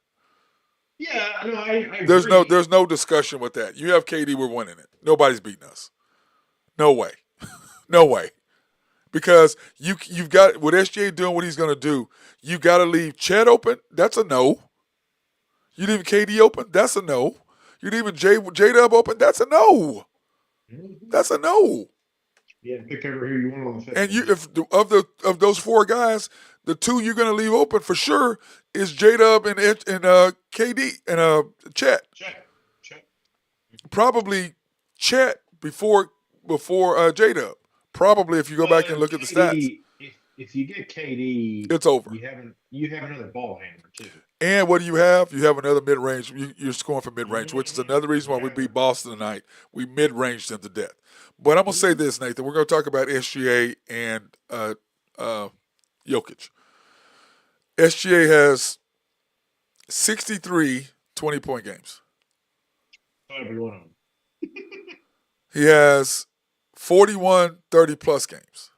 Yeah, no, I agree. There's no discussion with that. You have KD, we're winning it. Nobody's beating us. No way. No way. because you've got with SGA doing what he's going to do. You got to leave Chet open. That's a no. You leave KD open. That's a no. You leave J Dub open. That's a no. That's a no. Yeah, pick over who you want on the fifth. And you, if of those four guys, the two you're going to leave open for sure is J Dub and KD and Chet. Check. Probably Chet before J Dub. Probably if you go back and look at the stats. If you get KD, it's over. You have another ball handler too. And what do you have? You have another mid range. You're scoring for mid range, which is another reason why we beat Boston tonight. We mid ranged them to death. But I'm gonna say this, Nathan. We're gonna talk about SGA and Jokic. SGA has 63 20-point games. Every one of them. He has 41 30-plus games.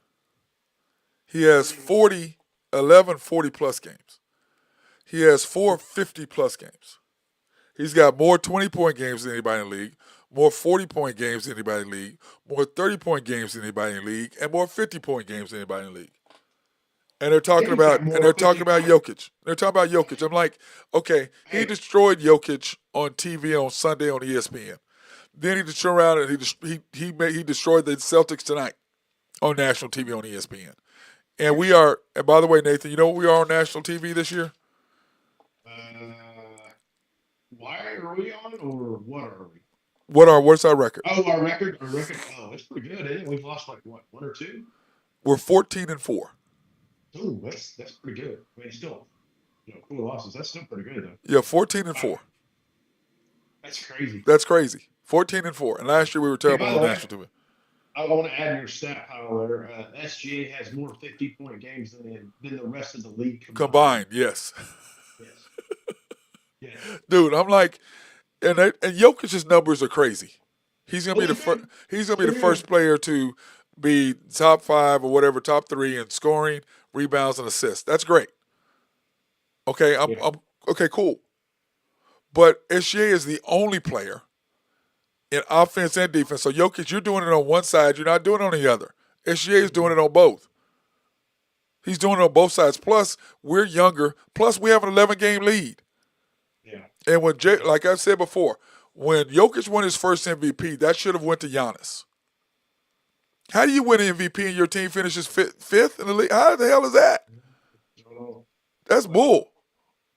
He has 11 40-plus games. He has 4 50-plus games. He's got more 20-point games than anybody in the league, more 40-point games than anybody in the league, more 30-point games than anybody in the league, and more 50-point games than anybody in the league. And they're talking about Jokic. They're talking about Jokic. I'm like, okay, he destroyed Jokic on TV on Sunday on ESPN. Then he just turned around and he destroyed the Celtics tonight on national TV on ESPN. And we are. And by the way, Nathan, you know what we are on national TV this year? Why are we on, or what are we? What's our record? Oh, our record. Oh, it's pretty good, isn't it? We've lost like what, 1 or 2? We're 14-4. Ooh, that's pretty good. I mean, still, cool losses. That's still pretty good though. Yeah, 14-4. That's crazy. That's crazy. 14-4. And last year we were terrible on national TV. I want to add your stat pile there. SGA has more 50-point games than the rest of the league combined. Yes. Yes. Dude, I'm like, and Jokic's numbers are crazy. He's gonna be the first. He's gonna be the first player to be top 5 or whatever, top 3 in scoring, rebounds, and assists. That's great. Okay, I'm okay, cool. But SGA is the only player in offense and defense. So Jokic, you're doing it on one side, you're not doing it on the other. SGA is doing it on both. He's doing it on both sides. Plus, we're younger. Plus, we have an 11-game lead. Yeah. And like I said before, when Jokic won his first MVP, that should have went to Giannis. How do you win an MVP and your team finishes fifth in the league? How the hell is that? That's bull.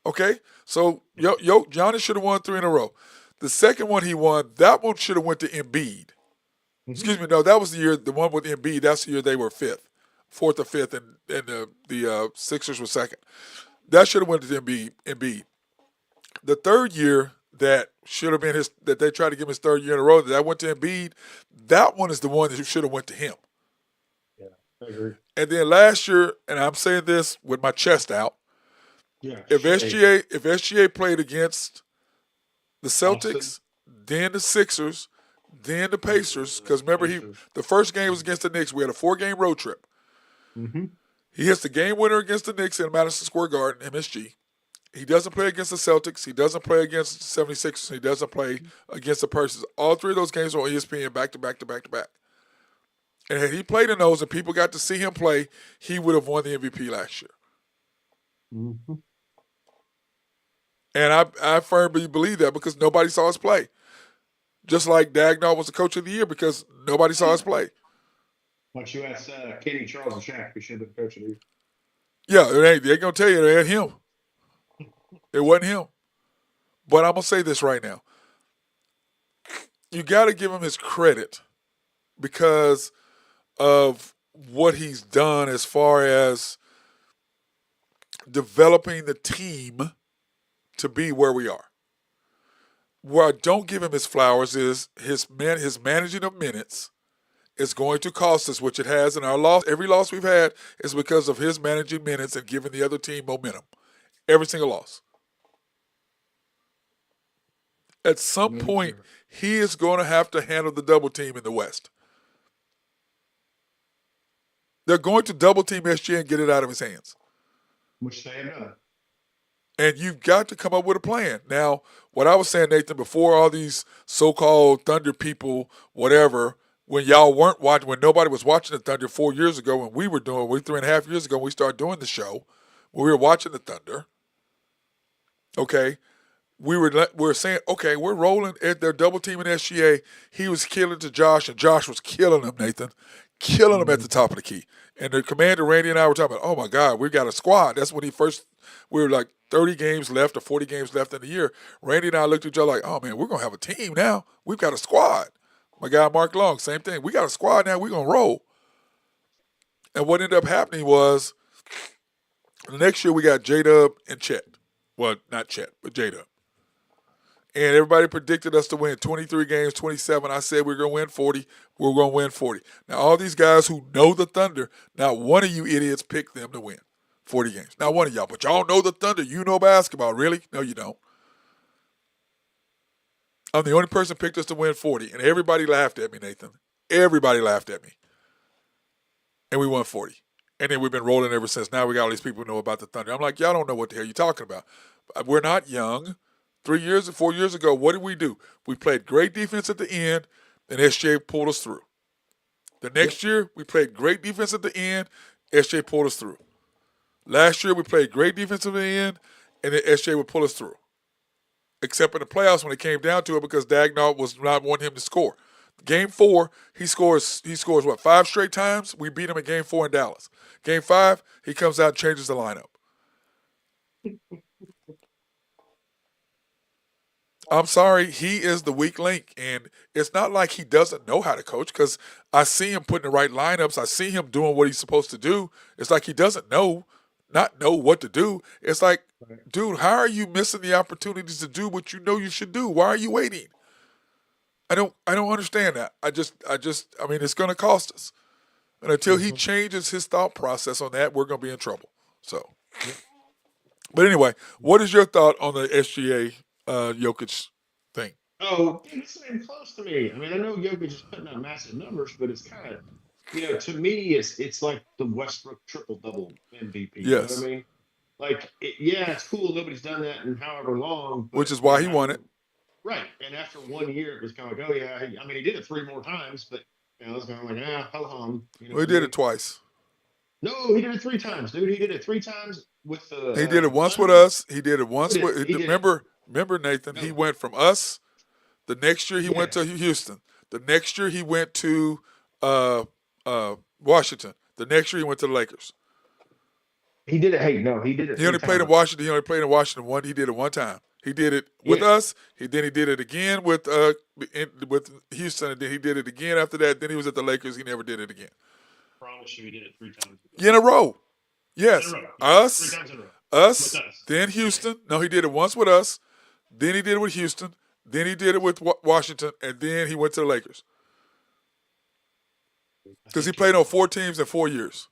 Okay? So Giannis should have won 3 in a row. The second one he won, that one should have went to Embiid. Excuse me, no, that was the one with Embiid. That's the year they were 4th or 5th, and the Sixers were 2nd. That should have went to Embiid. The third year that should have been that they tried to give him his 3rd year in a row, that went to Embiid. That one is the one that should have went to him. Yeah, I agree. And then last year, and I'm saying this with my chest out, if SGA played against the Celtics, Austin, then the Sixers, then the Pacers, because remember the first game was against the Knicks. We had a 4-game road trip. Mm-hmm. He hits the game winner against the Knicks in Madison Square Garden, MSG. He doesn't play against the Celtics. He doesn't play against the 76ers. He doesn't play against the Pacers. All 3 of those games were on ESPN back to back to back to back. And had he played in those and people got to see him play, he would have won the MVP last year. Mm-hmm. And I firmly believe that because nobody saw us play. Just like Dagnall was the coach of the year because nobody saw us play. Once you ask Kenny, Charles, and Shaq, who should have been coach of the year. Yeah, they're going to tell you it ain't him. It wasn't him. But I'm going to say this right now. You got to give him his credit because of what he's done as far as developing the team to be where we are. Where I don't give him his flowers is his managing of minutes is going to cost us, which it has in our loss. Every loss we've had is because of his managing minutes and giving the other team momentum. Every single loss. At some point, he is going to have to handle the double team in the West. They're going to double team SG and get it out of his hands. Which they have done. And you've got to come up with a plan. Now, what I was saying, Nathan, before all these so-called Thunder people, whatever, when y'all weren't watching, when nobody was watching the Thunder 4 years ago, when we were doing, 3.5 years ago, when we started doing the show, when we were watching the Thunder, okay, we were saying, okay, we're rolling. They're double teaming SGA. He was killing to Josh, and Josh was killing him, Nathan, killing him at the top of the key. And the commander, Randy, and I were talking about, oh my God, we got a squad. That's when we were like 30 games left or 40 games left in the year. Randy and I looked at each other like, oh man, we're gonna have a team now. We've got a squad. My guy Mark Long, same thing. We got a squad now. We're gonna roll. And what ended up happening was the next year we got J-Dub and Chet. Well, not Chet, but J-Dub. And everybody predicted us to win 23 games, 27. I said we were going to win 40. We were going to win 40. Now, all these guys who know the Thunder, not one of you idiots picked them to win 40 games. Not one of y'all. But y'all know the Thunder. You know basketball. Really? No, you don't. I'm the only person picked us to win 40. And everybody laughed at me, Nathan. Everybody laughed at me. And we won 40. And then we've been rolling ever since. Now we got all these people who know about the Thunder. I'm like, y'all don't know what the hell you're talking about. We're not young. 4 years ago, what did we do? We played great defense at the end, and SJ pulled us through. The next year, we played great defense at the end, SJ pulled us through. Last year, we played great defense at the end, and then SJ would pull us through. Except in the playoffs when it came down to it because Dagnall was not wanting him to score. Game 4, he scores what, 5 straight times? We beat him in Game 4 in Dallas. Game 5, he comes out and changes the lineup. I'm sorry, he is the weak link, and it's not like he doesn't know how to coach because I see him putting the right lineups. I see him doing what he's supposed to do. It's like he doesn't not know what to do. It's like, dude, how are you missing the opportunities to do what you know you should do? Why are you waiting? I don't understand that. I mean, it's going to cost us. And until he changes his thought process on that, we're going to be in trouble. So, but anyway, what is your thought on the SGA Jokic thing? Oh, it's not even close to me. I mean, I know Jokic is putting up massive numbers, but it's kind of, to me, it's like the Westbrook triple double MVP. You know what Yes. I mean? Like, yeah, it's cool. Nobody's done that in however long. But, Which is why he won it. Right. And after 1 year, it was kind of like, oh, yeah. I mean, he did it 3 more times, but it was kind of like, ho-hum. Well, he did it twice. No, he did it 3 times, dude. He did it 3 times with the. He did it once with us. He did it once with. Remember, Nathan. No. He went from us. The next year he went to Houston. The next year he went to Washington. The next year he went to the Lakers. He did it. Hey, no, he did it. He only played in Washington. He only played in Washington one. He did it one time. He did it with us. Then he did it again with Houston, and then he did it again after that. Then he was at the Lakers. He never did it again. I promise you, he did it 3 times. In a row. Yes. In a row. Us. 3 times in a row. Us. Then Houston. No, he did it once with us. Then he did it with Houston. Then he did it with Washington, and then he went to the Lakers. Because he played on 4 teams in 4 years.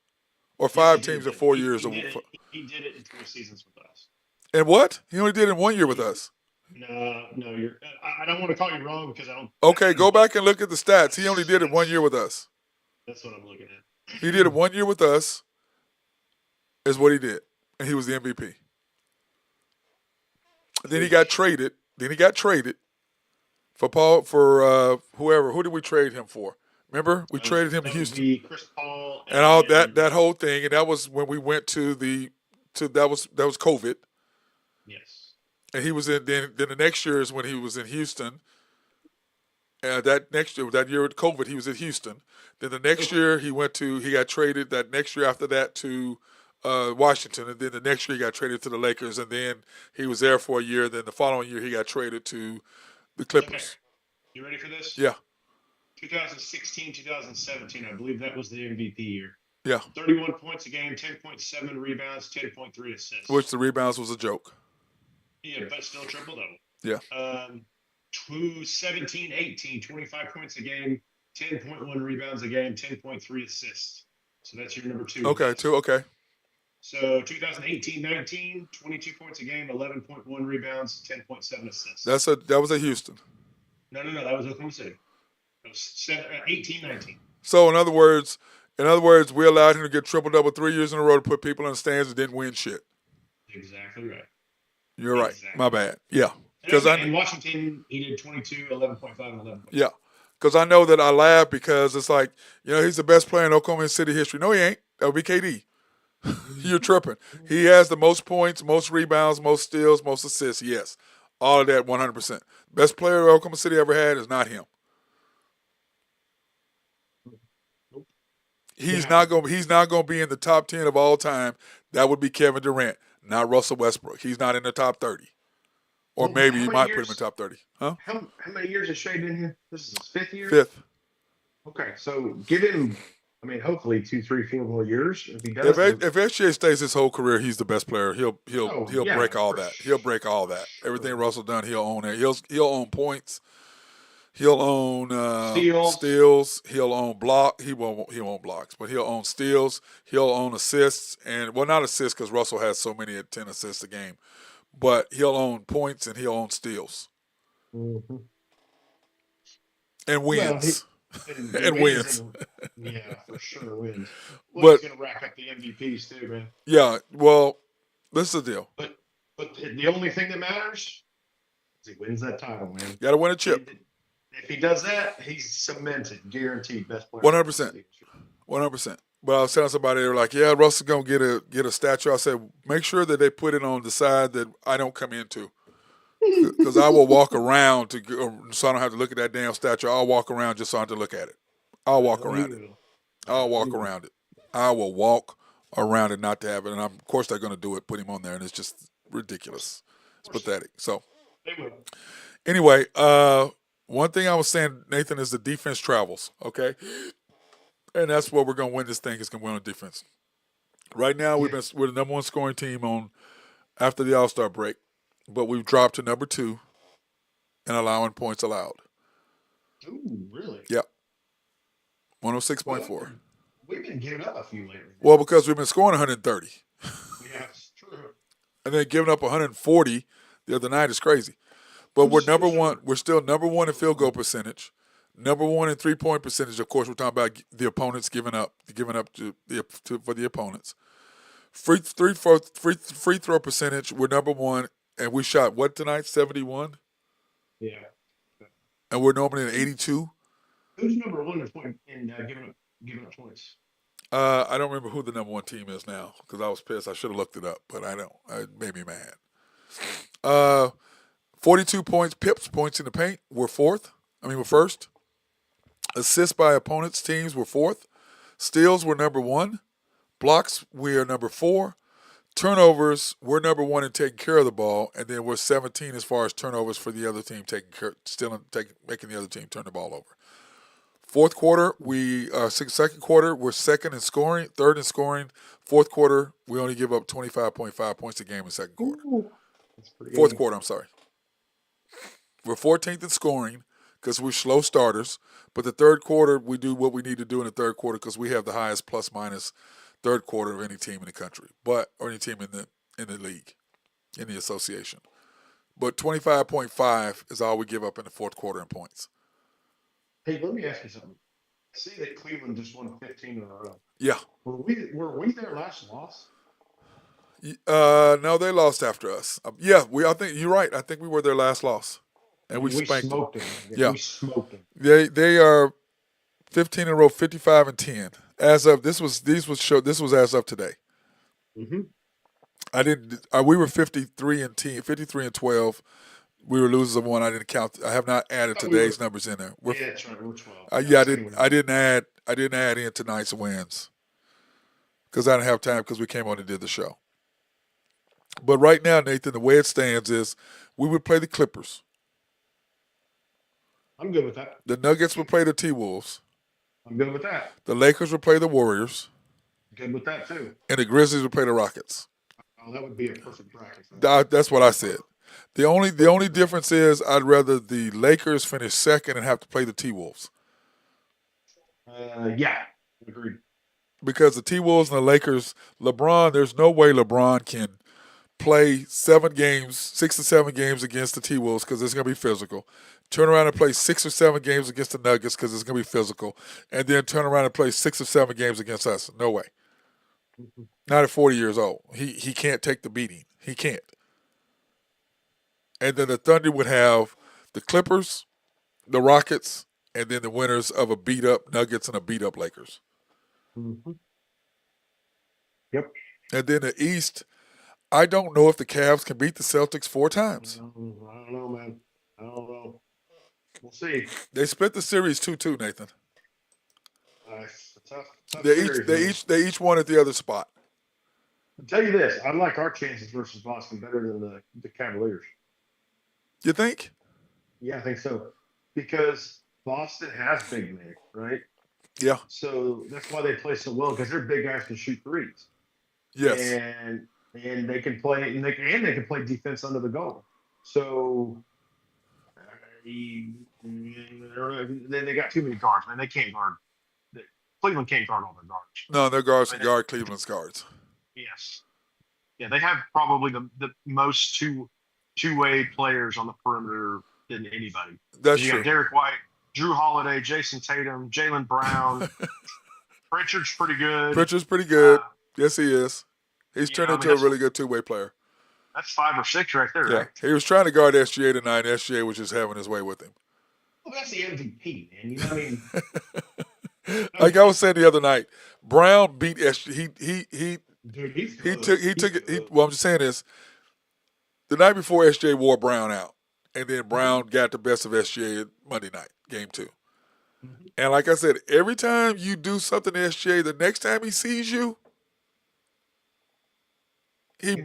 Or 5 teams in 4 years. He did it in 3 seasons with us. And what? He only did it in 1 year with us. No, I don't want to call you wrong because I don't. Okay, go back and look at the stats. He only did it 1 year with us. That's what I'm looking at. He did it 1 year with us, is what he did. And he was the MVP. Then he got traded. For whoever. Who did we trade him for? Remember, we traded him to Houston. Chris Paul and all that whole thing, and that was when we went to that was COVID. Yes. And he was in. Then the next year is when he was in Houston. That year with COVID, he was at Houston. Then the next year he got traded. That next year after that to Washington, and then the next year he got traded to the Lakers, and then he was there for a year. Then the following year he got traded to the Clippers. Okay. You ready for this? Yeah. 2016, 2017, I believe that was the MVP year. Yeah. 31 points a game, 10.7 rebounds, 10.3 assists. Which the rebounds was a joke. Yeah, but still triple-double. Yeah. 17, 18, 25 points a game, 10.1 rebounds a game, 10.3 assists. So that's your number 2. Okay, 2, okay. So 2018-19, 22 points a game, 11.1 rebounds, 10.7 assists. That was at Houston. No, that was Oklahoma City. It was 18-19. So in other words, we allowed him to get triple-double 3 years in a row to put people in the stands and didn't win shit. Exactly right. You're right. My bad. Yeah. In Washington, he did 22, 11.5, and 11. Yeah. Because I know that I laugh because it's like, he's the best player in Oklahoma City history. No, he ain't. That would be KD. You're tripping. He has the most points, most rebounds, most steals, most assists. Yes. All of that 100%. Best player Oklahoma City ever had is not him. Nope. He's Yeah. not gonna be in the top 10 of all time. That would be Kevin Durant, not Russell Westbrook. He's not in the top 30. Or Well, maybe how you many might put him in years? the top 30. Huh? How many years has Shea been here? This is his 5th year. Fifth. Okay, so give him. I mean, hopefully 2, 3, 4 more years. If he If does, if SGA stays his whole career, he's the best player. He'll oh yeah, break all for that. He'll break all that. Everything sure. Russell done, he'll own it. He'll own points. He'll own Steals. steals. He'll own block. He won't blocks, but he'll own steals. He'll own assists, and well, not assists because Russell has so many at 10 assists a game. But he'll own points and he'll own steals Mm-hmm. and Well, wins and and wins, wins. and yeah, for sure wins. Well, But he's gonna rack up the MVPs too, man. yeah, well, this is the deal. But the only thing that matters is he wins that title, man. Got to win a chip. If he does that, he's cemented, guaranteed best player. 100%. 100%. But I was telling somebody, they were like, "Yeah, Russell's gonna get a statue." I said, "Make sure that they put it on the side that I don't come into, because I will walk around so I don't have to look at that damn statue. I'll walk around just so I don't have to look at it. I'll walk around it. I'll walk around it. I will walk around it not to have it. And of course they're gonna do it, put him on there, and it's just ridiculous. It's pathetic. So They will. anyway, one thing I was saying, Nathan, is the defense travels. Okay. And that's what we're going to win this thing. Is going to win on defense. Right now, we're the number one scoring team on after the All-Star break, but we've dropped to number 2 in allowing points allowed. Ooh, really? Yep, 106.4. Well, we've been giving up a few lately. Well, because we've been scoring 130, Yeah, it's true. and then giving up 140 the other night is crazy. But we're number one. We're still number 1 in field goal percentage. Number 1 in 3-point percentage. Of course, we're talking about the opponents giving up for the opponents. Free throw percentage. We're number 1, and we shot what tonight? 71, Yeah. and we're normally at 82. Who's number 1 in giving up points? I don't remember who the number 1 team is now because I was pissed. I should have looked it up, but I don't. It made me mad. 42 points, points in the paint. We're first. Assists by opponents' teams were 4th. Steals were number 1. Blocks, we are number 4. Turnovers, we're number 1 in taking care of the ball, and then we're 17 as far as turnovers for the other team making the other team turn the ball over. Fourth quarter, second quarter, we're second in scoring, third in scoring. Fourth quarter, we only give up 25.5 points a game in second quarter. Ooh, that's pretty Fourth good. quarter, I'm sorry. We're 14th in scoring because we're slow starters. But the third quarter, we do what we need to do in the third quarter because we have the highest plus-minus third quarter of any team in the country, or any team in the league, in the association. But 25.5 is all we give up in the fourth quarter in points. Hey, let me ask you something. I see that Cleveland just won 15 in a row. Yeah. Were we their last loss? No, they lost after us. I think you're right. I think we were their last loss, and we spanked smoked them. Yeah. We smoked them. They are 15 in a row, 55-10. As of this was as of today. Mm-hmm. We were 53-12. We were losers of 1. I didn't count. I have not added today's numbers in there. Yeah, that's right. We're 12. I didn't add in tonight's wins because I didn't have time because we came on and did the show. But right now, Nathan, the way it stands is we would play the Clippers. I'm good with that. The Nuggets would play the T-Wolves. I'm good with that. The Lakers would play the Warriors. Good with that too. And the Grizzlies would play the Rockets. Oh, that would be a perfect bracket. That's what I said. The only difference is I'd rather the Lakers finish second and have to play the T-Wolves. Yeah, agreed. Because the T-Wolves and the Lakers, there's no way LeBron can play 6 to 7 games against the T-Wolves because it's going to be physical. Turn around and play 6 or 7 games against the Nuggets because it's going to be physical. And then turn around and play 6 or 7 games against us. No way. Mm-hmm. Not at 40 years old. He can't take the beating. He can't. And then the Thunder would have the Clippers, the Rockets, and then the winners of a beat up Nuggets and a beat up Lakers. Mm-hmm. Yep. And then the East, I don't know if the Cavs can beat the Celtics 4 times. I don't know, man. I don't know. We'll see. They split the series 2-2, Nathan. It's a tough They series. they each won at the other spot. I'll tell you this: I like our chances versus Boston better than the Cavaliers. You think? Yeah, I think so. Because Boston has big men, right? Yeah. So that's why they play so well because their big guys can shoot threes, Yes. and they can play and they can play defense under the goal. So they got too many guards, man. They can't guard. Cleveland can't guard all their guards. No, their guards I can mean, guard Cleveland's guards. yes, yeah, they have probably the most two-way players on the perimeter than anybody. That's You true. got Derek White, Drew Holiday, Jason Tatum, Jalen Brown. Pritchard's pretty good. Pritchard's pretty good. Yes, he is. He's turned into a that's really good two-way player. That's 5 or 6 right there, Yeah. right? He was trying to guard SGA tonight. And SGA was just having his way with him. Well, that's the MVP, man. You know what I mean? Like I was saying the other night, Brown beat SGA. Dude, he's He good. took He's it. good. Well, I'm just saying this. The night before, SGA wore Brown out, and then Brown got the best of SGA Monday night, game 2. Mhm. And like I said, every time you do something to SGA, the next time he sees you, he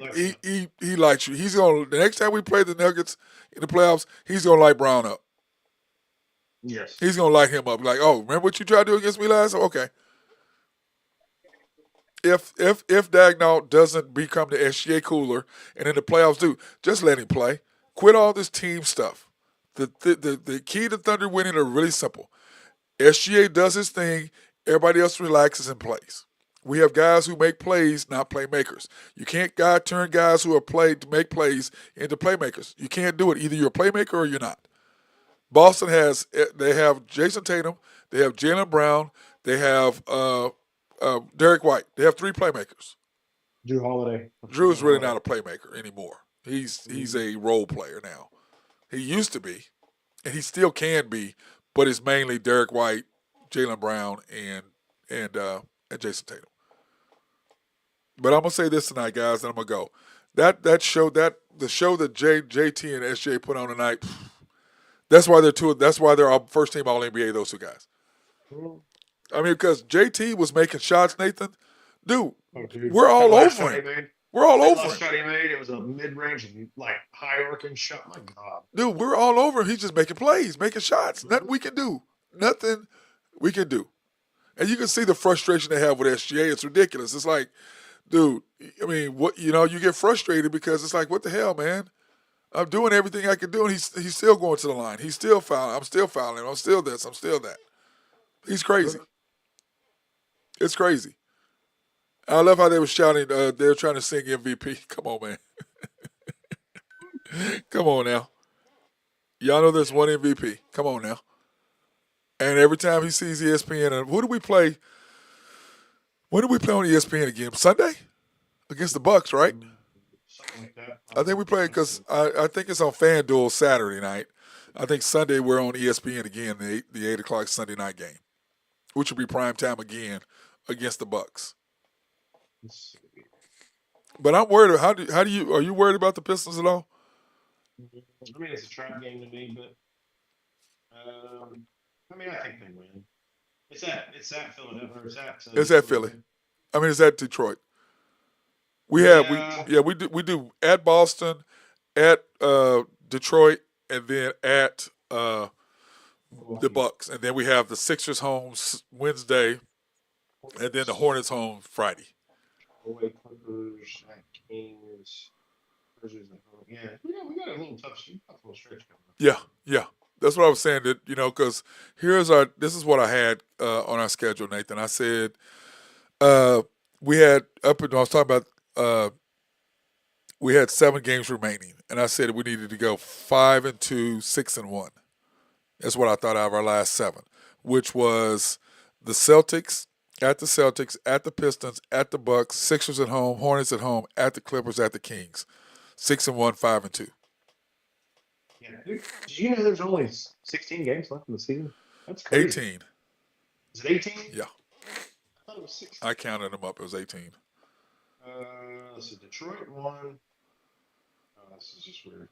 likes you. He's gonna the next time we play the Nuggets in the playoffs, he's gonna light Brown up. Yes. He's gonna light him up. Like, oh, remember what you tried to do against me last time? Okay. If Dagnall doesn't become the SGA cooler and in the playoffs do, just let him play. Quit all this team stuff. The key to Thunder winning are really simple. SGA does his thing, everybody else relaxes and plays. We have guys who make plays, not playmakers. You can't turn guys who are played to make plays into playmakers. You can't do it. Either you're a playmaker or you're not. Boston they have Jason Tatum, they have Jalen Brown, they have Derek White. They have 3 playmakers. Drew Holiday. Drew's really not a playmaker anymore. He's a role player now. He used to be, and he still can be, but it's mainly Derek White, Jalen Brown, and Jason Tatum. But I'm gonna say this tonight, guys, and I'm gonna go. The show that JT and SJ put on tonight. That's why they're our first team All NBA. Those 2 guys. I mean, because JT was making shots, Nathan. Dude, we're all over him. We're all over him. Shot he made, it was a mid-range, like high arcing shot. My God, dude, we're all over him. He's just making plays, making shots. Nothing we can do. Nothing we can do. And you can see the frustration they have with SGA. It's ridiculous. It's like, dude, I mean, you get frustrated because it's like, what the hell, man? I'm doing everything I can do, and he's still going to the line. He's still fouling. I'm still fouling him. I'm still this. I'm still that. He's crazy. It's crazy. I love how they were shouting. They were trying to sing MVP. Come on, man. Come on now. Y'all know there's one MVP. Come on now. And every time he sees ESPN, and who do we play? When do we play on ESPN again? Sunday? Against the Bucks, right? something like that. I think we play because I think it's on FanDuel Saturday night. I think Sunday we're on ESPN again, the 8 o'clock Sunday night game, which will be prime time again against the Bucks. But I'm worried. Are you worried about the Pistons at all? I mean, it's a trap game to me, but I mean, I think they win. It's at Philadelphia. It's at Philly. I mean, it's at Detroit. We do at Boston, at Detroit, and then at the Bucks, and then we have the Sixers home Wednesday, and then the Hornets home Friday. Away Clippers, at Kings, Grizzlies at home. Yeah, we got a little tough stretch coming up. Yeah. That's what I was saying. That because this is what I had on our schedule, Nathan. I said we had I was talking about we had 7 games remaining, and I said we needed to go 5-2, 6-1. That's what I thought out of our last 7, which was the Celtics, at the Pistons, at the Bucks, Sixers at home, Hornets at home, at the Clippers, at the Kings. 6-1, 5-2. Yeah, dude. Did you know there's only 16 games left in the season? That's crazy. 18. Is it 18? Yeah. I thought it was 16. I counted them up. It was 18. Let's see. Detroit won. Oh, this is just weird.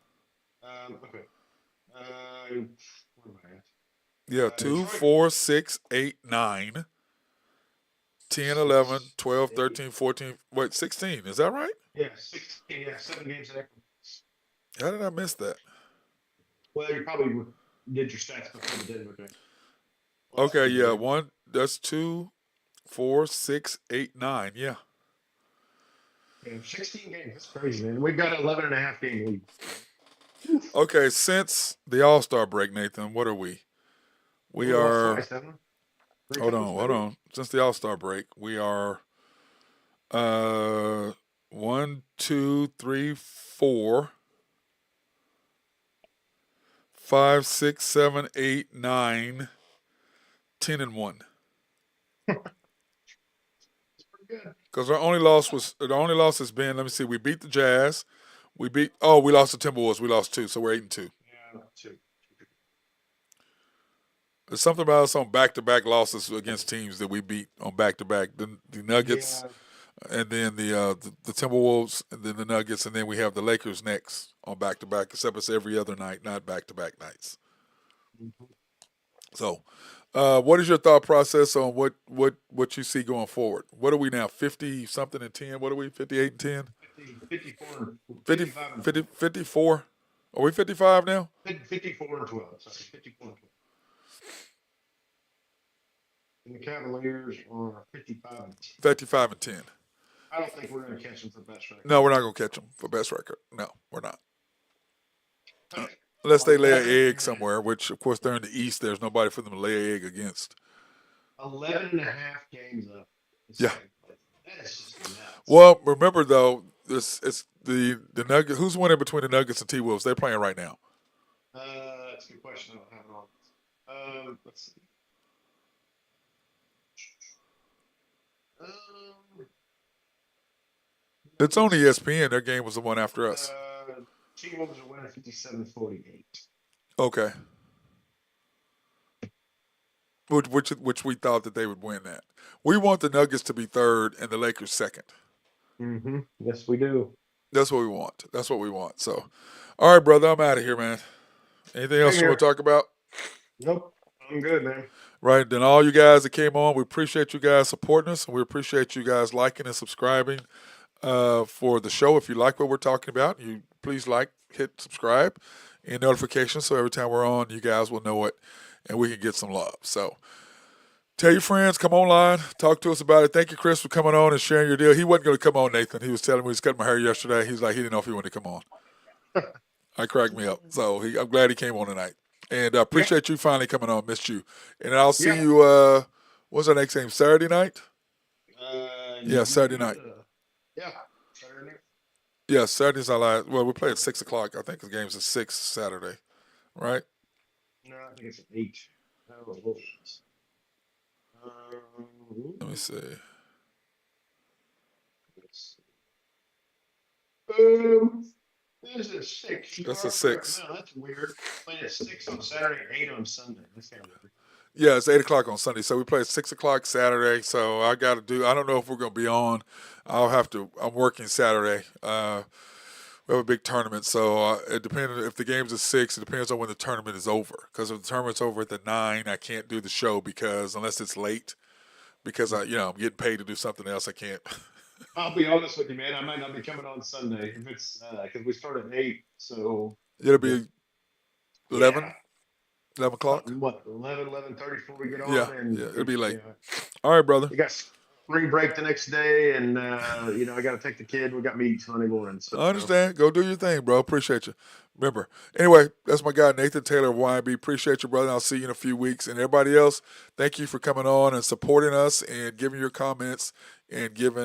Okay. Where am I at? Yeah, 2, Detroit. 4, 6, 8, 9, 10, 11, 12, 8. 13, 14. Wait, 16. Is that right? Yeah, 16. Yeah, 7 games in April. How did I miss that? Well, you probably did your stats before the Denver game. Okay, yeah. That's 2, 4, 6, 8, 9. Yeah. Yeah, 16 games. That's crazy, man. We've got an 11.5 game lead. Okay, since the All-Star break, Nathan, what are we? We We've lost are. twice, haven't we? Hold on. Since the All-Star break, we are 1, 2, 3, 4, 5, 6, 7, 8, 9, 10 and 1. It's pretty good. Because the only loss has been, let me see, we beat the Jazz. We lost the Timberwolves. We lost 2, so we're 8 and 2. Yeah, 2. There's something about us on back-to-back losses against teams that we beat on back-to-back. The Nuggets, and then the Timberwolves, and then the Nuggets, and then we have the Lakers next on back-to-back, except it's every other night, not back-to-back nights. Mm-hmm. So, what is your thought process on what you see going forward? What are we now, 50-something and 10? What are we, 58 and 10? 54. 54? Are we 55 now? 54 and 12. Sorry, 54 and 12. And the Cavaliers are 55 and 10. 55 and 10. I don't think we're going to catch them for best record. No, we're not going to catch them for best record. No, we're not. Unless they lay an egg somewhere, which, of course, they're in the East. There's nobody for them to lay an egg against. 11.5 games up. Yeah. That is just nuts. Well, remember, though, it's the Nuggets. Who's winning between the Nuggets and T-Wolves? They're playing right now. That's a good question. I don't have it on. Let's see. It's on ESPN. Their game was the one after us. T-Wolves are winning 57-48. Okay. Which we thought that they would win that. We want the Nuggets to be third and the Lakers second. Mm-hmm. Yes, we do. That's what we want. That's what we want. So, all right, brother, I'm out of here, man. Anything else you want to talk about? Nope. I'm good, man. Right. Then all you guys that came on, we appreciate you guys supporting us, and we appreciate you guys liking and subscribing for the show. If you like what we're talking about, you please hit subscribe and notifications so every time we're on, you guys will know it and we can get some love. So tell your friends, come online, talk to us about it. Thank you, Chris, for coming on and sharing your deal. He wasn't going to come on, Nathan. He was telling me he was cutting my hair yesterday. He was like, he didn't know if he wanted to come on. I cracked me up. So I'm glad he came on tonight. And I appreciate you finally coming on. Missed you. And I'll see you, what's our next game? Saturday night? Saturday night. Saturday night. Yeah, Saturday's our last. Well, we play at 6 o'clock. I think the game's at 6 Saturday, right? No, I think it's at 8. Let me see. This is a 6. That's a 6. No, that's weird. Playing at 6 on Saturday and 8 on Sunday. That's kind of weird. Yeah, it's 8 o'clock on Sunday. So we play at 6 o'clock Saturday. So I don't know if we're going to be on. I'm working Saturday. We have a big tournament. So it depends. If the game's at 6, it depends on when the tournament is over. Because if the tournament's over at the 9, I can't do the show unless it's late. Because I'm getting paid to do something else. I can't. I'll be honest with you, man. I might not be coming on Sunday if it's because we start at 8. So It'll be 11. Yeah. 11 o'clock? What, 11:30 before we get on? Yeah, it'll be late. All right, brother. You got spring break the next day, and I got to take the kid. We got meetings Sunday morning. So, I understand. Go do your thing, bro. Appreciate you. Remember. Anyway, that's my guy, Nathan Taylor of YB. Appreciate you, brother. I'll see you in a few weeks. And everybody else, thank you for coming on and supporting us and giving your comments and giving